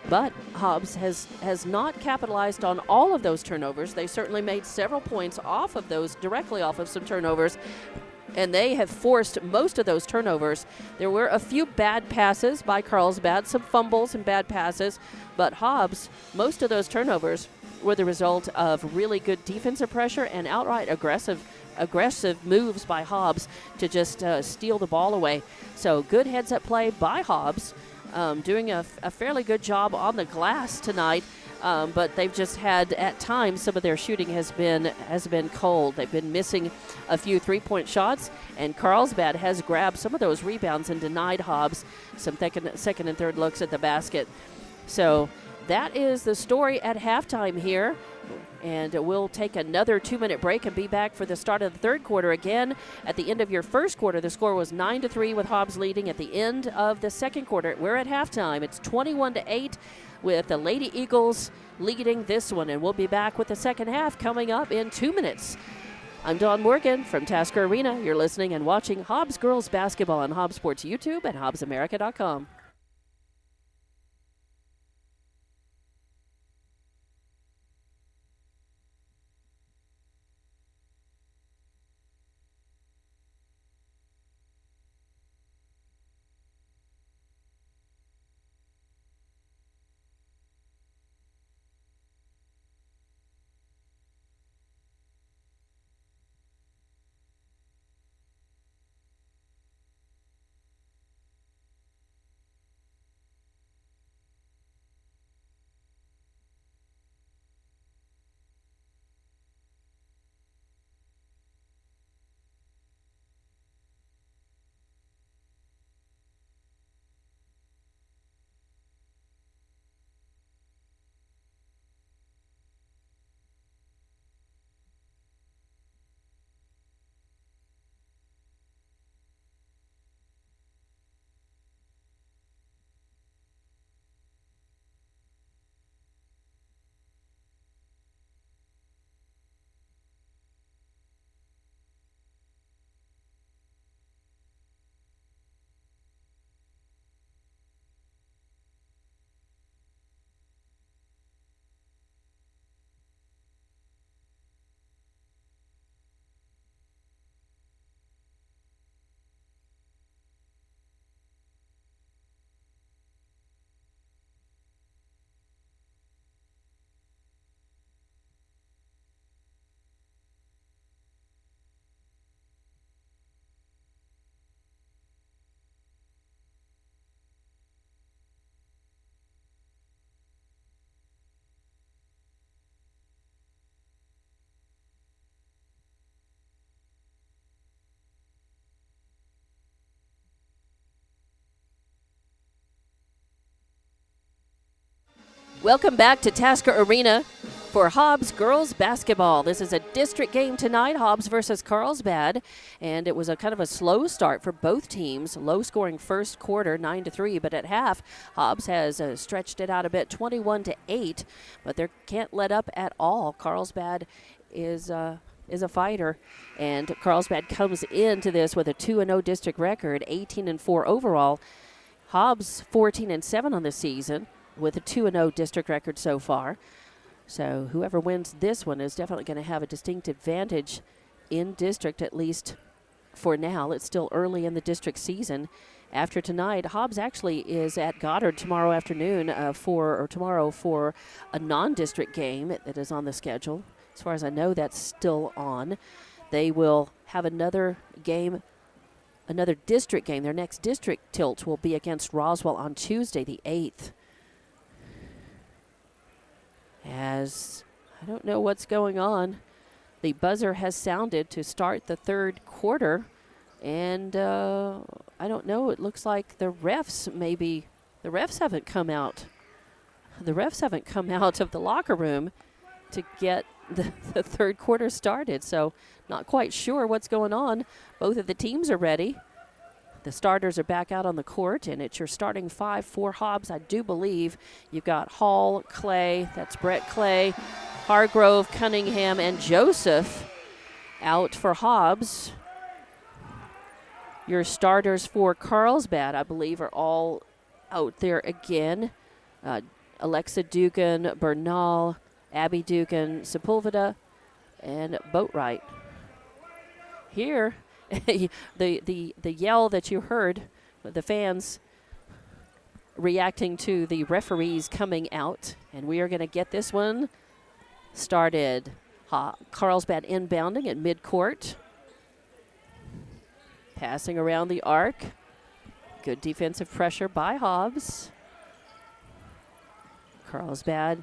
But Hobbs has not capitalized on all of those turnovers. They certainly made several points off of those, directly off of some turnovers, and they have forced most of those turnovers. There were a few bad passes by Carlsbad, some fumbles and bad passes, but Hobbs, most of those turnovers were the result of really good defensive pressure and outright aggressive moves by Hobbs to just steal the ball away. So good heads-up play by Hobbs. Doing a fairly good job on the glass tonight, but they've just had, at times, some of their shooting has been cold. They've been missing a few three-point shots, and Carlsbad has grabbed some of those rebounds and denied Hobbs some second and third looks at the basket. So that is the story at halftime here. And we'll take another 2-minute break and be back for the start of the third quarter again. At the end of your first quarter, the score was 9-3 with Hobbs leading. At the end of the second quarter, we're at halftime. It's 21-8 with the Lady Eagles leading this one. And we'll be back with the second half coming up in 2 minutes. I'm Dawn Morgan from Tasker Arena. You're listening and watching Hobbs Girls Basketball on Hobbs Sports YouTube and HobbsAmerica.com. Welcome back to Tasker Arena for Hobbs girls basketball. This is a district game tonight, Hobbs versus Carlsbad, and it was a kind of a slow start for both teams. Low-scoring first quarter, 9-3, but at half, Hobbs has stretched it out a bit, 21-8, but they can't let up at all. Carlsbad is a fighter, and Carlsbad comes into this with a 2-0 district record, 18-4 overall. Hobbs 14-7 on the season, with a 2-0 district record so far. So whoever wins this one is definitely going to have a distinct advantage in district, at least for now. It's still early in the district season. After tonight, Hobbs actually is at Goddard tomorrow afternoon tomorrow for a non-district game that is on the schedule. As far as I know, that's still on. They will have another game, another district game. Their next district tilt will be against Roswell on Tuesday, the 8th. As I don't know what's going on. The buzzer has sounded to start the third quarter, and I don't know. It looks like the refs haven't come out. The refs haven't come out of the locker room to get the third quarter started, so not quite sure what's going on. Both of the teams are ready. The starters are back out on the court, and it's your starting five for Hobbs. I do believe you've got Hall, Clay, that's Brett Clay, Hargrove, Cunningham, and Joseph out for Hobbs. Your starters for Carlsbad, I believe, are all out there again. Alexa Dugan, Bernal, Abby Dugan, Sepulveda, and Boatwright. Here, the yell that you heard, the fans reacting to the referees coming out, and we are going to get this one started. Carlsbad inbounding at midcourt, passing around the arc. Good defensive pressure by Hobbs. Carlsbad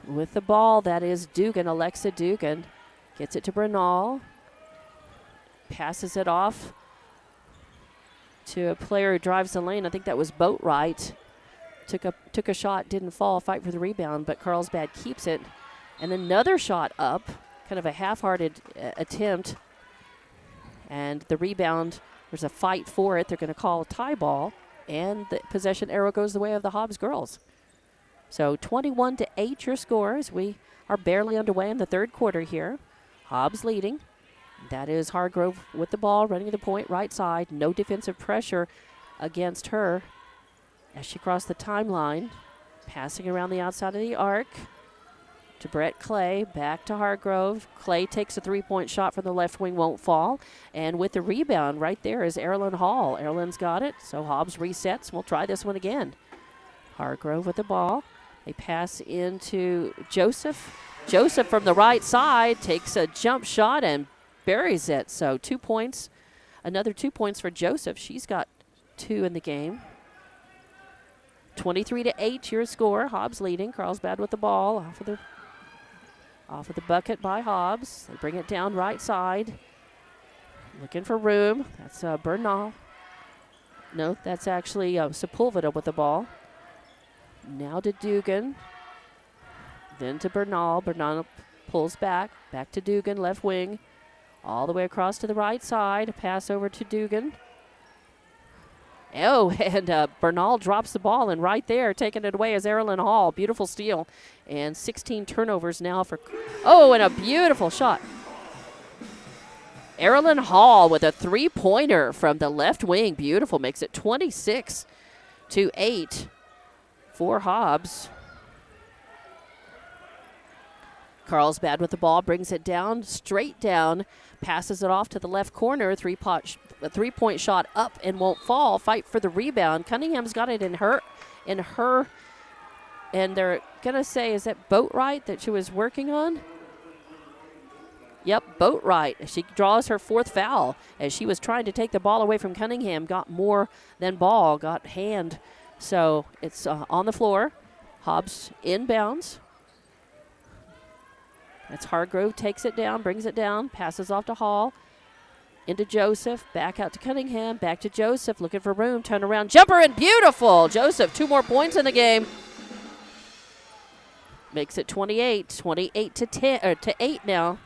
with the ball. That is Dugan, Alexa Dugan. Gets it to Bernal. Passes it off to a player who drives the lane. I think that was Boatwright. Took a shot, didn't fall, fight for the rebound, but Carlsbad keeps it. And another shot up, kind of a half-hearted attempt. And the rebound, there's a fight for it. They're going to call a tie ball, and the possession arrow goes the way of the Hobbs girls. So 21-8 your score as we are barely underway in the third quarter here. Hobbs leading. That is Hargrove with the ball, running the point right side. No defensive pressure against her as she crossed the timeline. Passing around the outside of the arc to Brett Clay. Back to Hargrove. Clay takes a three-point shot from the left wing, won't fall. And with the rebound right there is Erilyn Hall. Erilyn's got it, so Hobbs resets. We'll try this one again. Hargrove with the ball. They pass into Joseph. Joseph from the right side takes a jump shot and buries it. So 2 points. Another 2 points for Joseph. She's got 2 in the game. 23-8 your score. Hobbs leading. Carlsbad with the ball. Off of the bucket by Hobbs. They bring it down right side. Looking for room. That's Bernal. No, that's actually Sepulveda with the ball. Now to Dugan. Then to Bernal. Bernal pulls back. Back to Dugan, left wing. All the way across to the right side. A pass over to Dugan. Oh, and Bernal drops the ball, and right there, taking it away is Erilyn Hall. Beautiful steal. And 16 turnovers now for... Oh, and a beautiful shot. Erilyn Hall with a three-pointer from the left wing. Beautiful. Makes it 26-8 for Hobbs. Carlsbad with the ball, brings it down, straight down, passes it off to the left corner. A three-point shot up and won't fall. Fight for the rebound. Cunningham's got it in her, and they're going to say, is that Boatwright that she was working on? Yep, Boatwright. She draws her fourth foul as she was trying to take the ball away from Cunningham. Got more than ball, got hand. So it's on the floor. Hobbs inbounds. That's Hargrove, takes it down, brings it down, passes off to Hall. into Joseph, back out to Cunningham, back to Joseph, looking for room, turn around, jumper, and beautiful. Joseph, 2 more points in the game. Makes it 28 to 10 or to 8 now.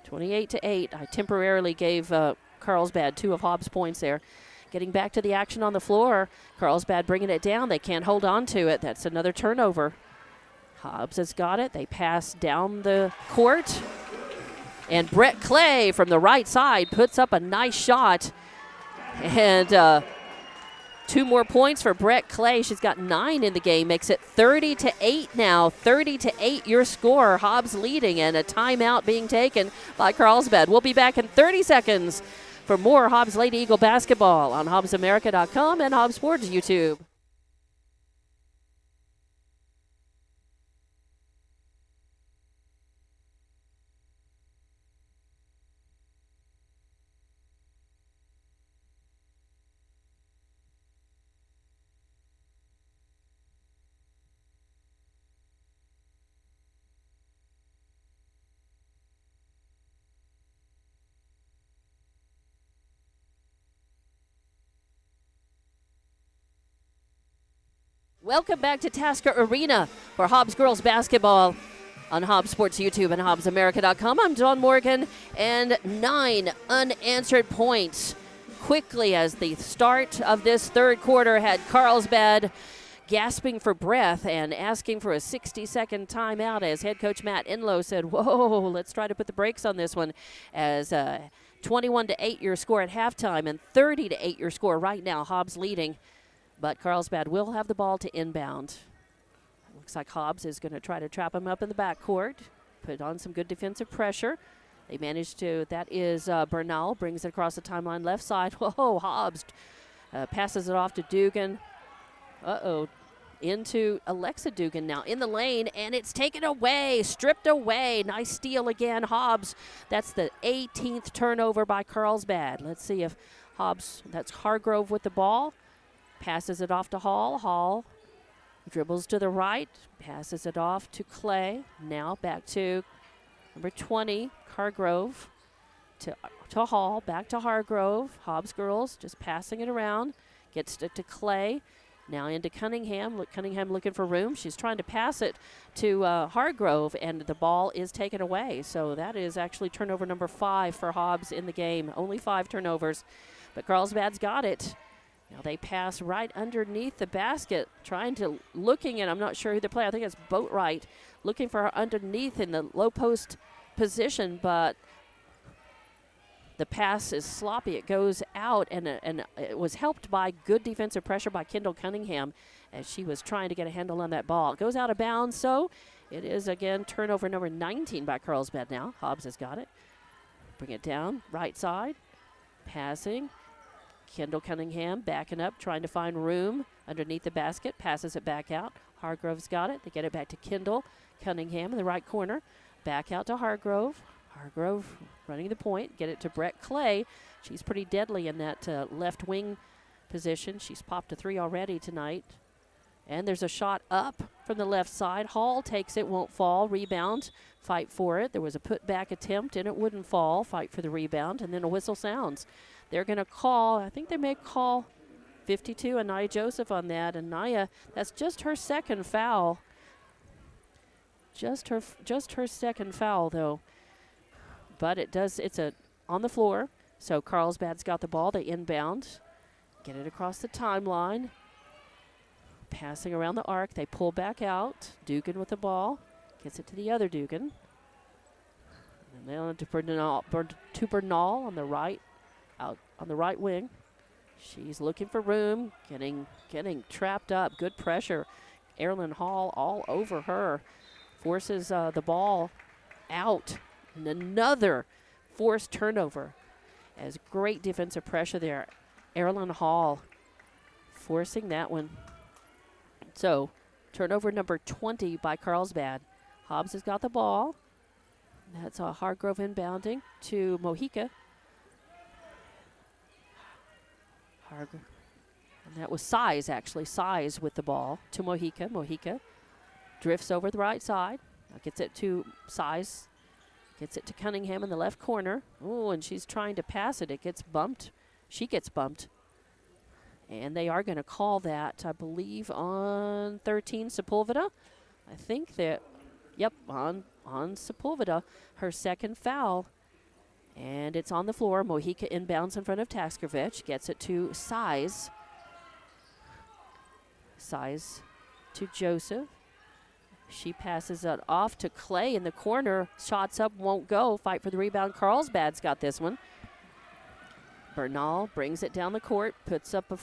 28 to 8. I temporarily gave Carlsbad 2 of Hobbs' points there. Getting back to the action on the floor. Carlsbad bringing it down. They can't hold on to it. That's another turnover. Hobbs has got it. They pass down the court. And Brett Clay from the right side puts up a nice shot. And 2 more points for Brett Clay. She's got 9 in the game. Makes it 30 to 8 now. 30 to 8 your score. Hobbs leading and a timeout being taken by Carlsbad. We'll be back in 30 seconds for more Hobbs Lady Eagle basketball on HobbsAmerica.com and Hobbs Sports YouTube. Welcome back to Tasker Arena for Hobbs girls basketball on Hobbs Sports YouTube and HobbsAmerica.com. I'm Dawn Morgan, and 9 unanswered points quickly as the start of this third quarter had Carlsbad gasping for breath and asking for a 60-second timeout as head coach Matt Enlow said, whoa, let's try to put the brakes on this one, as 21 to 8 your score at halftime and 30 to 8 your score right now. Hobbs leading. But Carlsbad will have the ball to inbound. Looks like Hobbs is going to try to trap him up in the backcourt, put on some good defensive pressure. They managed to, that is Bernal, brings it across the timeline left side. Whoa, Hobbs passes it off to Dugan. Into Alexa Dugan now in the lane, and it's taken away, stripped away. Nice steal again, Hobbs. That's the 18th turnover by Carlsbad. Let's see if Hobbs, that's Hargrove with the ball. Passes it off to Hall. Hall dribbles to the right, passes it off to Clay. Now back to number 20, Hargrove, to Hall, back to Hargrove. Hobbs girls just passing it around. Gets it to Clay. Now into Cunningham. Cunningham looking for room. She's trying to pass it to Hargrove, and the ball is taken away. So that is actually turnover number 5 for Hobbs in the game. Only 5 turnovers, but Carlsbad's got it. Now they pass right underneath the basket, looking at, I'm not sure who they play. I think it's Boatwright, looking for her underneath in the low post position, but the pass is sloppy. It goes out, and it was helped by good defensive pressure by Kendall Cunningham as she was trying to get a handle on that ball. It goes out of bounds, so it is, again, turnover number 19 by Carlsbad now. Hobbs has got it. Bring it down, right side, passing. Kendall Cunningham backing up, trying to find room underneath the basket, passes it back out. Hargrove's got it. They get it back to Kendall Cunningham in the right corner. Back out to Hargrove. Hargrove running the point. Get it to Brett Clay. She's pretty deadly in that left wing position. She's popped a 3 already tonight. And there's a shot up from the left side. Hall takes it, won't fall. Rebound, fight for it. There was a putback attempt, and it wouldn't fall. Fight for the rebound, and then a whistle sounds. They're going to call, I think they may call 52, Anaya Joseph on that. Anaya, that's just her second foul. Just her second foul, though. But it's on the floor. So Carlsbad's got the ball. They inbound. Get it across the timeline. Passing around the arc. They pull back out. Dugan with the ball. Gets it to the other Dugan. And then to Bernal on the right. Out on the right wing. She's looking for room. Getting trapped up. Good pressure. Erin Hall all over her. Forces the ball out. And another forced turnover. As great defensive pressure there. Erin Hall forcing that one. So, turnover number 20 by Carlsbad. Hobbs has got the ball. That's Hargrove inbounding to Mojica. And that was Size, actually. Size with the ball to Mojica. Mojica drifts over the right side. Now gets it to Size. Gets it to Cunningham in the left corner. Oh, and she's trying to pass it. It gets bumped. She gets bumped. And they are going to call that, I believe, on 13, Sepulveda. I think that, yep, on Sepulveda, her second foul. And it's on the floor. Mojica inbounds in front of Taskervich. Gets it to Size. Size to Joseph. She passes it off to Clay in the corner. Shots up, won't go. Fight for the rebound. Carlsbad's got this one. Bernal brings it down the court. Puts up a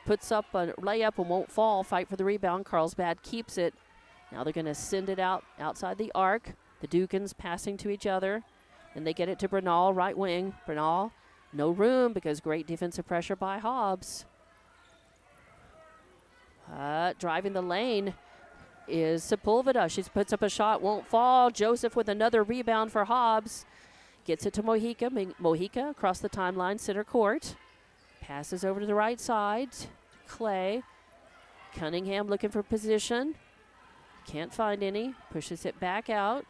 layup and won't fall. Fight for the rebound. Carlsbad keeps it. Now they're going to send it out outside the arc. The Dugans passing to each other. And they get it to Bernal, right wing. Bernal, no room because great defensive pressure by Hobbs. Driving the lane is Sepulveda. She puts up a shot, won't fall. Joseph with another rebound for Hobbs. Gets it to Mojica. Mojica across the timeline, center court. Passes over to the right side. Clay. Cunningham looking for position. Can't find any. Pushes it back out.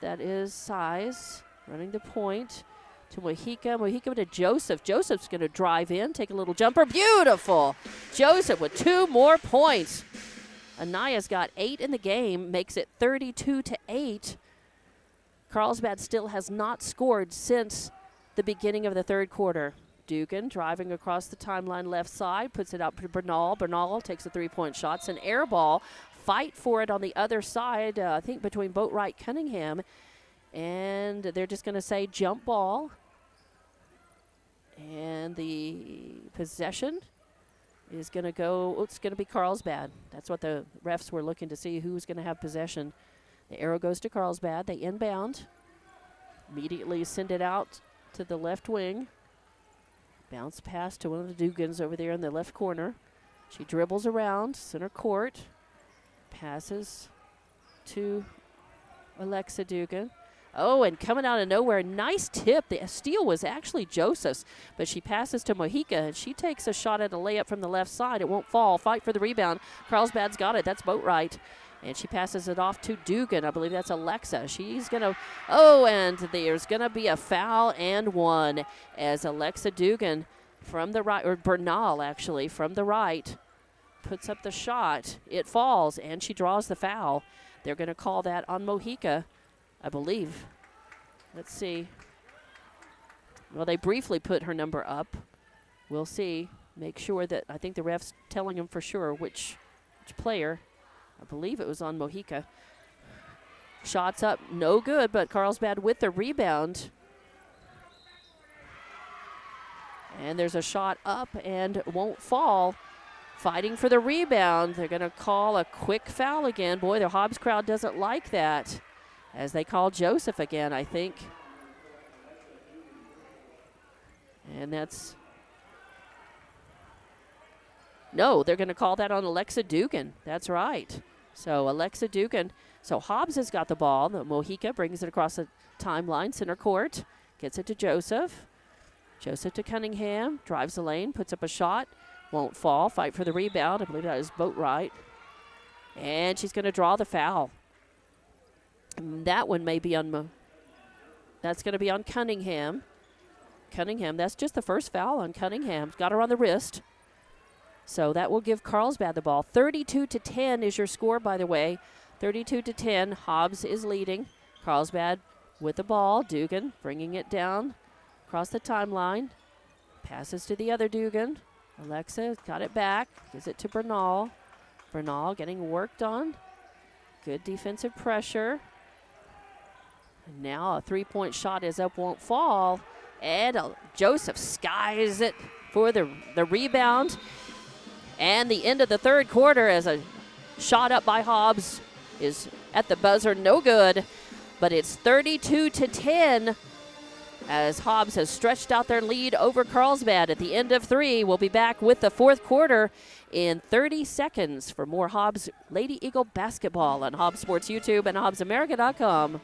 That is Size running the point to Mojica. Mojica to Joseph. Joseph's going to drive in, take a little jumper. Beautiful. Joseph with 2 more points. Anaya's got 8 in the game, makes it 32-8. Carlsbad still has not scored since the beginning of the third quarter. Dugan driving across the timeline left side, puts it out to Bernal. Bernal takes a 3-point shot. It's an air ball. Fight for it on the other side, I think between Boatwright Cunningham. And they're just going to say jump ball. And the possession is going to go, it's going to be Carlsbad. That's what the refs were looking to see, who's going to have possession. The arrow goes to Carlsbad. They inbound. Immediately send it out to the left wing. Bounce pass to one of the Dugans over there in the left corner. She dribbles around, center court. Passes to Alexa Dugan. Oh, and coming out of nowhere, nice tip. The steal was actually Joseph's, but she passes to Mojica, and she takes a shot at a layup from the left side. It won't fall. Fight for the rebound. Carlsbad's got it. That's Boatwright. And she passes it off to Dugan. I believe that's Alexa. She's going to, and there's going to be a foul and one as Alexa Dugan from the right, or Bernal actually, from the right, puts up the shot. It falls, and she draws the foul. They're going to call that on Mojica, I believe. Let's see. Well, they briefly put her number up. We'll see. Make sure that, I think the ref's telling them for sure which player. I believe it was on Mojica. Shots up, no good, but Carlsbad with the rebound. And there's a shot up and won't fall. Fighting for the rebound. They're going to call a quick foul again. Boy, the Hobbs crowd doesn't like that. As they call Joseph again, I think. And that's... No, they're going to call that on Alexa Dugan. That's right. So Alexa Dugan. So Hobbs has got the ball. The Mojica brings it across the timeline, center court. Gets it to Joseph. Joseph to Cunningham. Drives the lane, puts up a shot. Won't fall. Fight for the rebound. I believe that is Boatwright. And she's going to draw the foul. And that one may be on... That's going to be on Cunningham. Cunningham, that's just the first foul on Cunningham. Got her on the wrist. So that will give Carlsbad the ball. 32-10 is your score, by the way. 32-10. Hobbs is leading. Carlsbad with the ball. Dugan bringing it down across the timeline. Passes to the other Dugan. Alexa got it back. Gives it to Bernal. Bernal getting worked on. Good defensive pressure. And now a three-point shot is up, won't fall. And Joseph skies it for the rebound. And the end of the third quarter as a shot up by Hobbs is at the buzzer, no good. But it's 32-10 as Hobbs has stretched out their lead over Carlsbad at the end of 3. We'll be back with the fourth quarter in 30 seconds for more Hobbs Lady Eagle basketball on Hobbs Sports YouTube and HobbsAmerica.com.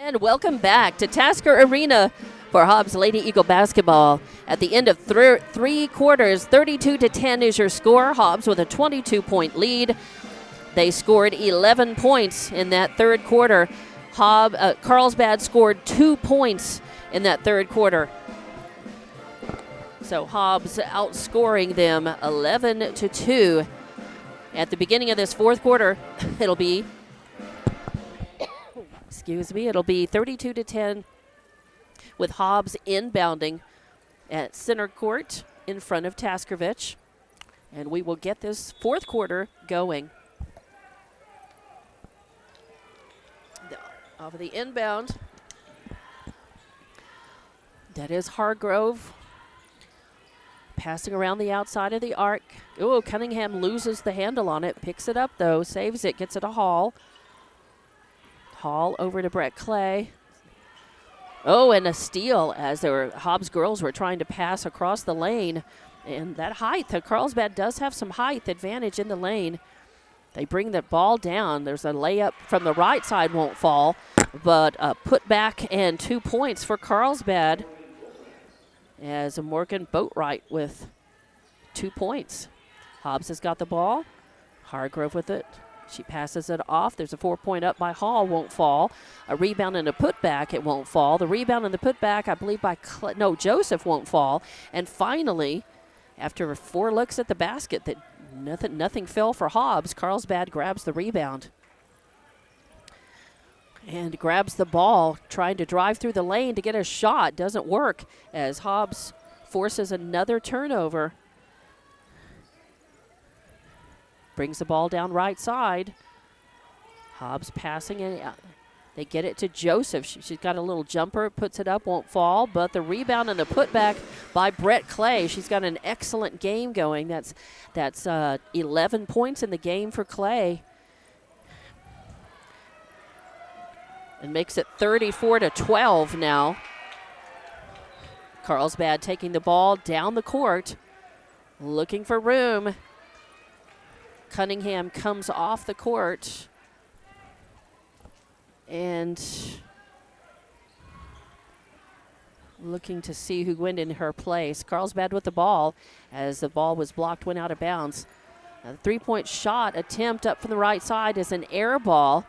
And welcome back to Tasker Arena for Hobbs Lady Eagle basketball. At the end of three quarters, 32-10 is your score. Hobbs with a 22-point lead. They scored 11 points in that third quarter. Carlsbad scored 2 points in that third quarter. So Hobbs outscoring them 11-2. At the beginning of this fourth quarter, it'll be 32-10 with Hobbs inbounding at center court in front of Taskervich. And we will get this fourth quarter going. Off of the inbound, that is Hargrove. Passing around the outside of the arc. Oh, Cunningham loses the handle on it. Picks it up, though. Saves it. Gets it to Hall. Hall over to Brett Clay. Oh, and a steal as Hobbs girls were trying to pass across the lane. And that height, Carlsbad does have some height advantage in the lane. They bring the ball down. There's a layup from the right side, won't fall. But a putback and 2 points for Carlsbad. As Morgan Boatwright with 2 points. Hobbs has got the ball. Hargrove with it. She passes it off. There's a 4-point up by Hall, won't fall. A rebound and a putback, it won't fall. The rebound and the putback, I believe, by Joseph won't fall. And finally, after 4 looks at the basket, that nothing fell for Hobbs. Carlsbad grabs the rebound. And grabs the ball, trying to drive through the lane to get a shot. Doesn't work as Hobbs forces another turnover. Brings the ball down right side. Hobbs passing, and they get it to Joseph. She's got a little jumper, puts it up, won't fall. But the rebound and the putback by Brett Clay. She's got an excellent game going. That's 11 points in the game for Clay. And makes it 34-12 now. Carlsbad taking the ball down the court, looking for room. Cunningham comes off the court. And looking to see who went in her place. Carlsbad with the ball as the ball was blocked, went out of bounds. A 3-point shot attempt up from the right side is an air ball,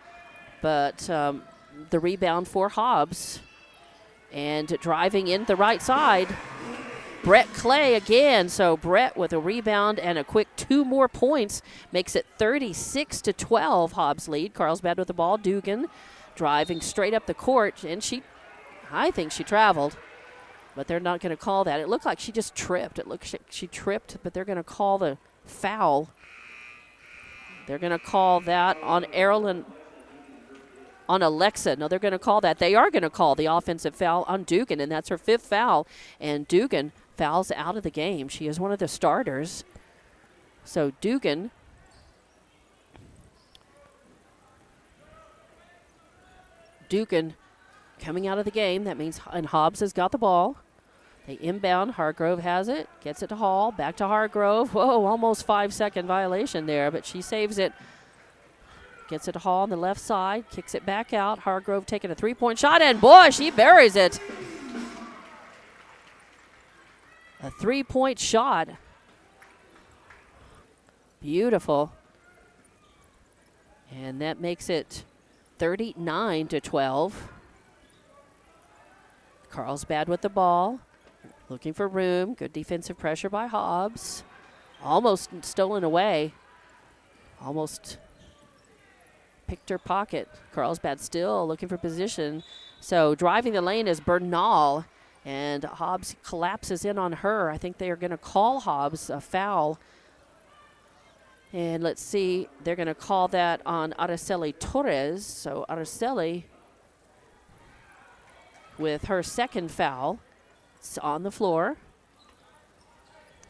but the rebound for Hobbs. And driving in the right side, Brett Clay again. So Brett with a rebound and a quick 2 more points makes it 36-12 Hobbs lead. Carlsbad with the ball. Dugan driving straight up the court, and I think she traveled, but they're not going to call that. It looked like she just tripped. It looked like she tripped, but they're going to call the foul. They're going to call that on Alexa. No, they're going to call that. They are going to call the offensive foul on Dugan, and that's her 5th foul. And Dugan fouls out of the game. She is one of the starters. So Dugan coming out of the game. That means, and Hobbs has got the ball. They inbound. Hargrove has it. Gets it to Hall. Back to Hargrove. Whoa, almost 5-second violation there, but she saves it. Gets it to Hall on the left side. Kicks it back out. Hargrove taking a 3-point shot, and boy, she buries it. A 3-point shot. Beautiful. And that makes it 39-12. Carlsbad with the ball. Looking for room. Good defensive pressure by Hobbs. Almost stolen away. Almost picked her pocket. Carlsbad still looking for position. So driving the lane is Bernal, and Hobbs collapses in on her. I think they are going to call Hobbs a foul. And let's see, they're going to call that on Araceli Torres. So Araceli with her 2nd foul. It's on the floor.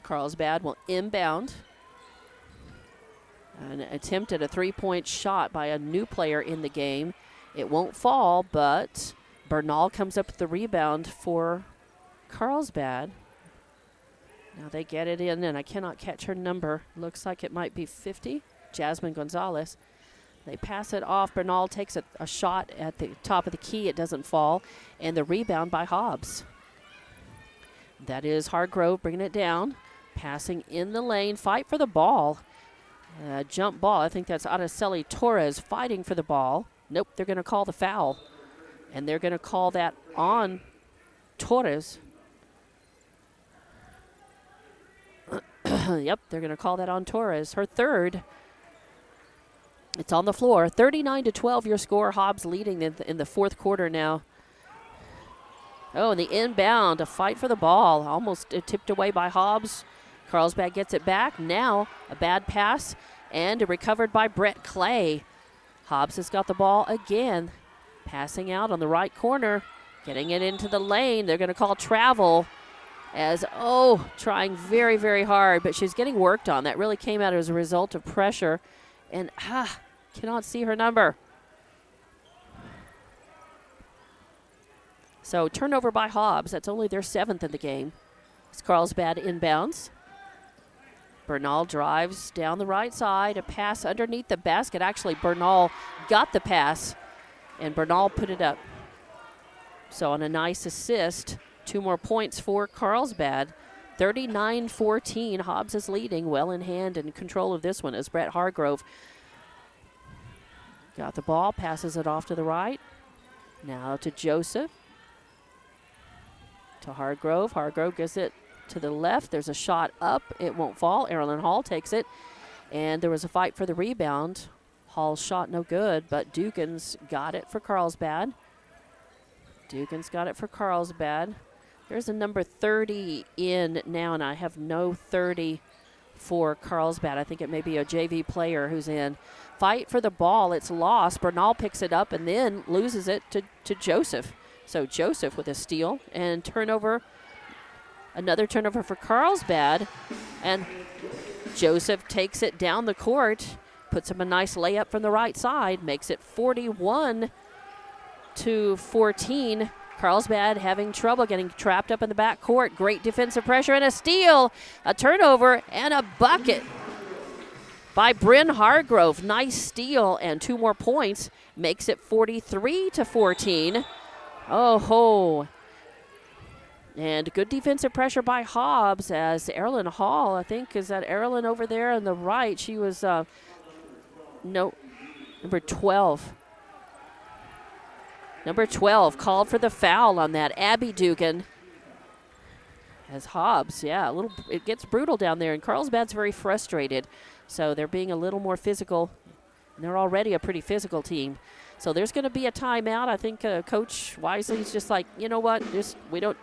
Carlsbad will inbound. An attempt at a 3-point shot by a new player in the game. It won't fall, but Bernal comes up with the rebound for Carlsbad. Now they get it in, and I cannot catch her number. Looks like it might be 50. Jasmine Gonzalez. They pass it off. Bernal takes a shot at the top of the key. It doesn't fall. And the rebound by Hobbs. That is Hargrove bringing it down. Passing in the lane. Fight for the ball. Jump ball. I think that's Araceli Torres fighting for the ball. Nope, they're going to call the foul. And they're going to call that on Torres. Yep, they're going to call that on Torres. Her third. It's on the floor. 39-12 your score. Hobbs leading in the fourth quarter now. Oh, and the inbound, a fight for the ball. Almost tipped away by Hobbs. Carlsbad gets it back. Now a bad pass and recovered by Brett Clay. Hobbs has got the ball again. Passing out on the right corner. Getting it into the lane. They're going to call travel. As, trying very, very hard, but she's getting worked on. That really came out as a result of pressure. And, cannot see her number. So, turnover by Hobbs. That's only their 7th in the game. It's Carlsbad inbounds. Bernal drives down the right side. A pass underneath the basket. Actually, Bernal got the pass, and Bernal put it up. So, on a nice assist, 2 more points for Carlsbad. 39-14. Hobbs is leading, well in hand and control of this one as Brett Hargrove got the ball, passes it off to the right. Now to Joseph. To Hargrove. Hargrove gets it to the left. There's a shot up. It won't fall. Erilyn Hall takes it. And there was a fight for the rebound. Hall's shot no good, but Dukins got it for Carlsbad. Dukins got it for Carlsbad. There's a number 30 in now, and I have no 30 for Carlsbad. I think it may be a JV player who's in. Fight for the ball. It's lost. Bernal picks it up and then loses it to Joseph. So Joseph with a steal and turnover. Another turnover for Carlsbad. And Joseph takes it down the court, puts him a nice layup from the right side, makes it 41-14. Carlsbad having trouble getting trapped up in the back court. Great defensive pressure and a steal, a turnover, and a bucket by Bryn Hargrove. Nice steal and 2 more points. Makes it 43-14. Oh ho. And good defensive pressure by Hobbs as Erilyn Hall, I think, is that Erilyn over there on the right. She was, number 12. Number 12 called for the foul on that. Abby Dugan. As Hobbs, it gets brutal down there, and Carlsbad's very frustrated. So they're being a little more physical. And they're already a pretty physical team. So there's going to be a timeout. I think Coach Wisely's just like, you know what, we don't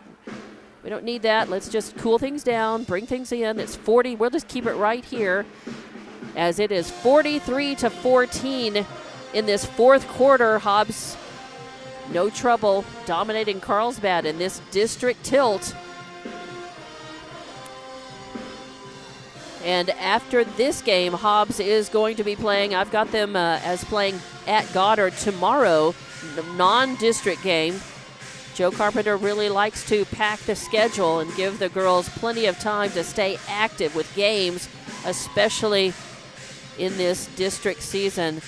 need that. Let's just cool things down, bring things in. It's 40. We'll just keep it right here as it is 43-14 in this fourth quarter. Hobbs, no trouble dominating Carlsbad in this district tilt. And after this game, Hobbs is going to be playing. I've got them as playing at Goddard tomorrow, the non-district game. Joe Carpenter really likes to pack the schedule and give the girls plenty of time to stay active with games, especially in this district season,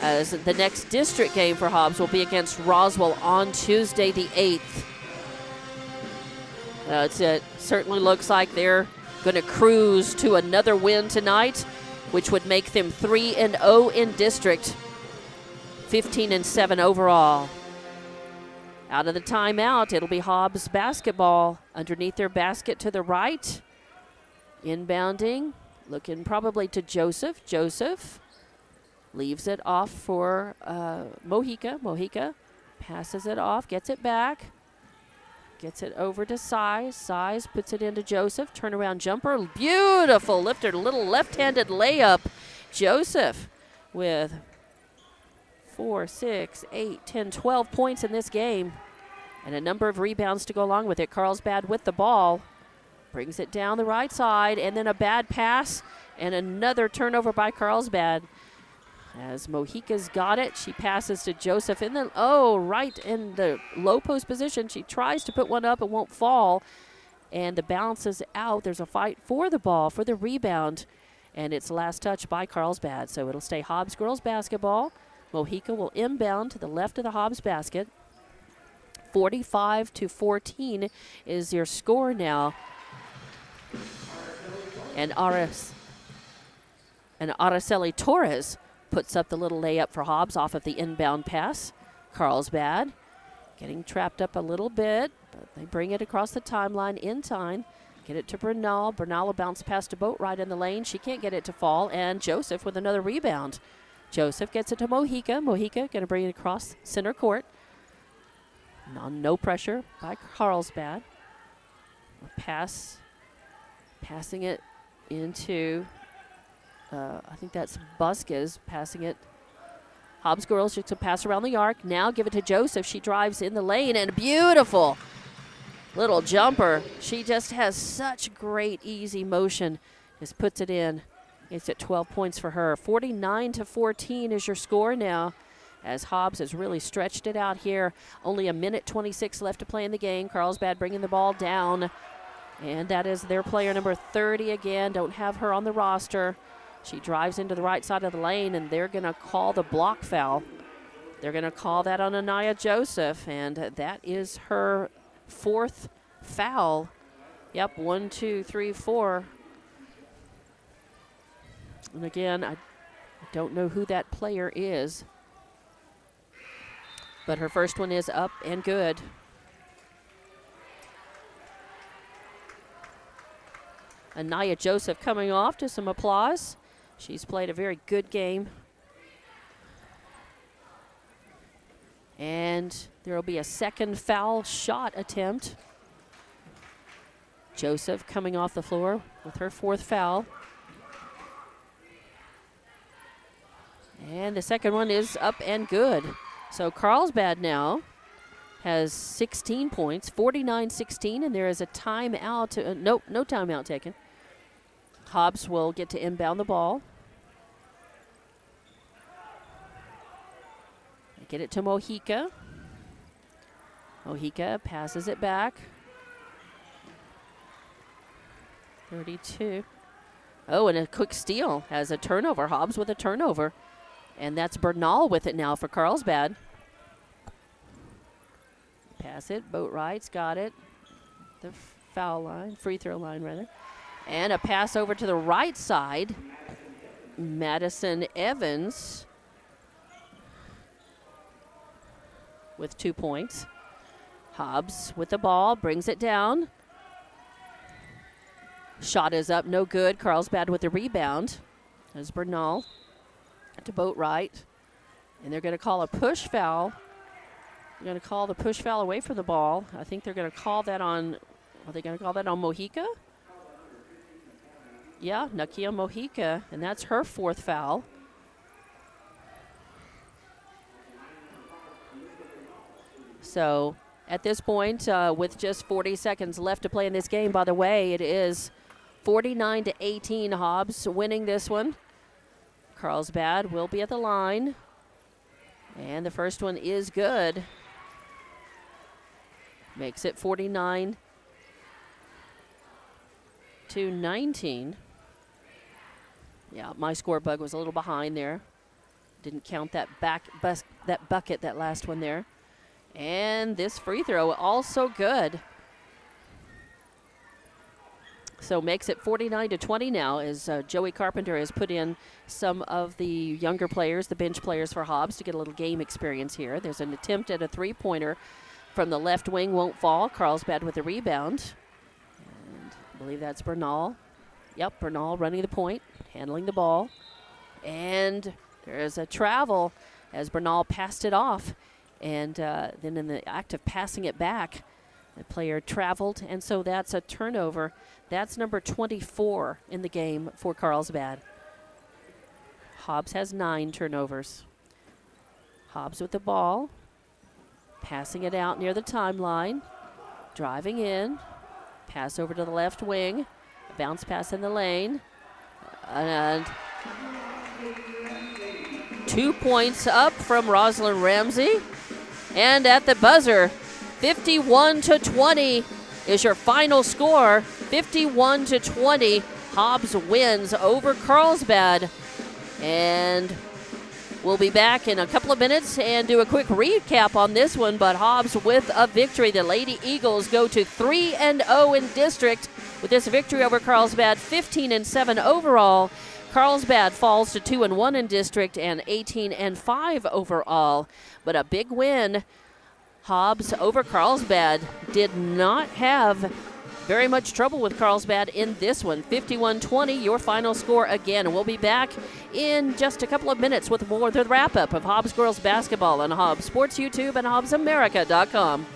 as the next district game for Hobbs will be against Roswell on Tuesday the 8th. It certainly looks like they're going to cruise to another win tonight, which would make them 3-0 in district, 15-7 overall. Out of the timeout, it'll be Hobbs basketball underneath their basket to the right. Inbounding, looking probably to Joseph. Joseph leaves it off for Mojica. Mojica passes it off, gets it back. Gets it over to Size. Size puts it into Joseph. Turnaround jumper. Beautiful lifter. Little left-handed layup. Joseph with 4, 6, 8, 10, 12 points in this game. And a number of rebounds to go along with it. Carlsbad with the ball. Brings it down the right side. And then a bad pass. And another turnover by Carlsbad. As Mojica's got it, she passes to Joseph in the, right in the low post position. She tries to put one up, it won't fall. And the bounce is out. There's a fight for the ball, for the rebound. and it's last touch by Carlsbad. So it'll stay Hobbs girls basketball. Mojica will inbound to the left of the Hobbs basket. 45-14 is your score now. And Araceli Torres puts up the little layup for Hobbs off of the inbound pass. Carlsbad getting trapped up a little bit, but they bring it across the timeline in time. Get it to Bernal. Bernal will bounce past a Boatwright in the lane. She can't get it to fall, and Joseph with another rebound. Joseph gets it to Mojica. Mojica going to bring it across center court. No pressure by Carlsbad. Passing it into, I think that's Busquez passing it. Hobbs girls just to pass around the arc. Now give it to Joseph. She drives in the lane, and a beautiful little jumper. She just has such great easy motion. Just puts it in. It's at 12 points for her. 49-14 is your score now, as Hobbs has really stretched it out here. Only a minute 26 left to play in the game. Carlsbad bringing the ball down. And that is their player number 30 again. Don't have her on the roster. She drives into the right side of the lane, and they're going to call the block foul. They're going to call that on Anaya Joseph, and that is her fourth foul. Yep, 1, 2, 3, 4. And again, I don't know who that player is, but her first one is up and good. Anaya Joseph coming off to some applause. She's played a very good game. And there will be a second foul shot attempt. Joseph coming off the floor with her fourth foul. And the second one is up and good. So Carlsbad now has 16 points, 49-16, and there is a timeout. No timeout taken. Hobbs will get to inbound the ball. Get it to Mojica. Mojica passes it back. 32. Oh, and a quick steal. Has a turnover. Hobbs with a turnover. And that's Bernal with it now for Carlsbad. Pass it. Boatwright's got it. The foul line. Free throw line, rather. And a pass over to the right side. Madison Evans with 2 points. Hobbs with the ball, brings it down. Shot is up, no good. Carlsbad with the rebound. There's Bernal to Boatwright. And they're going to call a push foul. They're going to call the push foul away from the ball. I think they're going to call that on, are they going to call that on Mojica? Yeah, Nakia Mojica, and that's her fourth foul. So at this point, with just 40 seconds left to play in this game, by the way, it is 49-18, Hobbs winning this one. Carlsbad will be at the line. And the first one is good. Makes it 49-19. Yeah, my score bug was a little behind there. Didn't count that that bucket, that last one there. And this free throw also good. So makes it 49-20 now, as Joey Carpenter has put in some of the younger players, the bench players for Hobbs, to get a little game experience here. There's an attempt at a three-pointer from the left wing, won't fall. Carlsbad with the rebound. And I believe that's Bernal. Yep, Bernal running the point, handling the ball. And there's a travel as Bernal passed it off. And then in the act of passing it back, the player traveled, and so that's a turnover. That's number 24 in the game for Carlsbad. Hobbs has 9 turnovers. Hobbs with the ball, passing it out near the timeline, driving in, pass over to the left wing, bounce pass in the lane, and 2 points up from Rosalind Ramsey. And at the buzzer, 51-20 is your final score. 51-20. Hobbs wins over Carlsbad. And we'll be back in a couple of minutes and do a quick recap on this one, but Hobbs with a victory. The Lady Eagles go to 3-0 in district with this victory over Carlsbad, 15-7 overall. Carlsbad falls to 2-1 in district and 18-5 overall. But a big win. Hobbs over Carlsbad. Did not have very much trouble with Carlsbad in this one. 51-20, your final score again. And we'll be back in just a couple of minutes with more of the wrap-up of Hobbs Girls Basketball on Hobbs Sports YouTube and HobbsAmerica.com.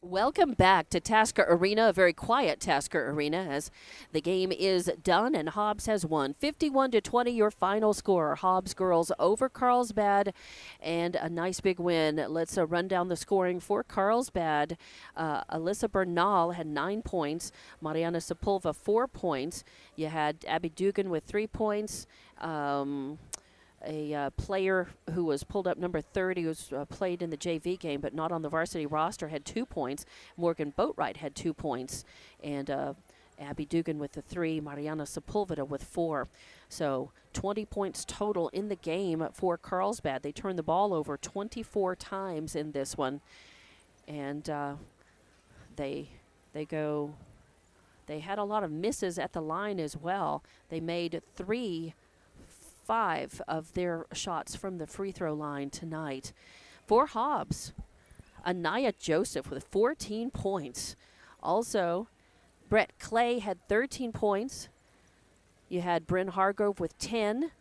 Welcome back to Tasker Arena, a very quiet Tasker Arena, as the game is done and Hobbs has won 51-20. Your final score: Hobbs girls over Carlsbad, and a nice big win. Let's run down the scoring for Carlsbad. Alyssa Bernal had 9 points, Mariana Sepulva 4 points. You had Abby Dugan with 3 points. A player who was pulled up number 30, who's played in the JV game but not on the varsity roster, had 2 points. Morgan Boatwright had 2 points. And Abby Dugan with the 3, Mariana Sepulveda with 4. So 20 points total in the game for Carlsbad. They turned the ball over 24 times in this one. And they had a lot of misses at the line as well. They made 5 of their shots from the free throw line tonight. For Hobbs, Anaya Joseph with 14 points. Also, Brett Clay had 13 points. You had Bryn Hargrove with 10.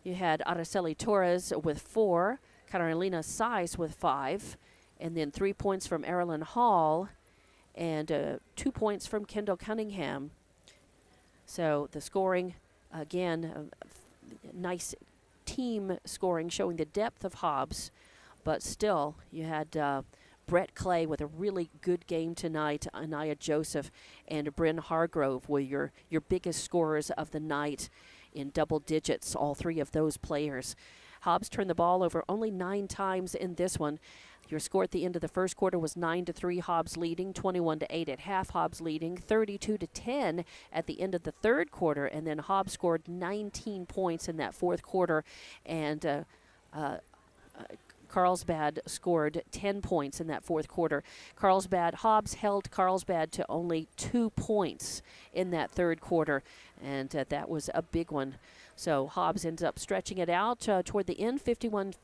You had Araceli Torres with 4. Carolina Sais with 5. And then 3 points from Erilyn Hall and 2 points from Kendall Cunningham. So the scoring, again, nice team scoring, showing the depth of Hobbs. But still, you had Brett Clay with a really good game tonight. Anaya Joseph and Bryn Hargrove were your biggest scorers of the night in double digits, all 3 of those players. Hobbs turned the ball over only 9 times in this one. Your score at the end of the first quarter was 9-3, Hobbs leading, 21-8 at half, Hobbs leading, 32-10 at the end of the third quarter, and then Hobbs scored 19 points in that fourth quarter, and Carlsbad scored 10 points in that fourth quarter. Hobbs held Carlsbad to only 2 points in that third quarter, and that was a big one. So Hobbs ends up stretching it out toward the end, 51-20,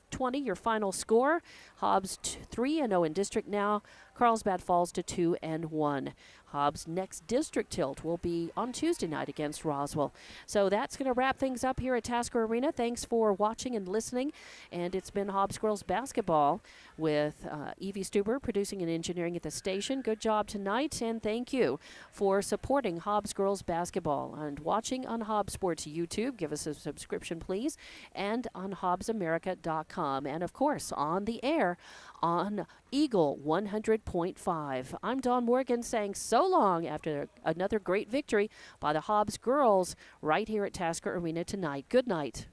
your final score. Hobbs 3-0 in district now. Carlsbad falls to 2-1. Hobbs' next district tilt will be on Tuesday night against Roswell. So that's going to wrap things up here at Tasker Arena. Thanks for watching and listening. And it's been Hobbs Girls Basketball with Evie Stuber producing and engineering at the station. Good job tonight, and thank you for supporting Hobbs Girls Basketball and watching on Hobbs Sports YouTube. Give us a subscription, please, and on HobbsAmerica.com. And, of course, on the air on Eagle 100.5. I'm Dawn Morgan saying so long after another great victory by the Hobbs girls right here at Tasker Arena tonight. Good night.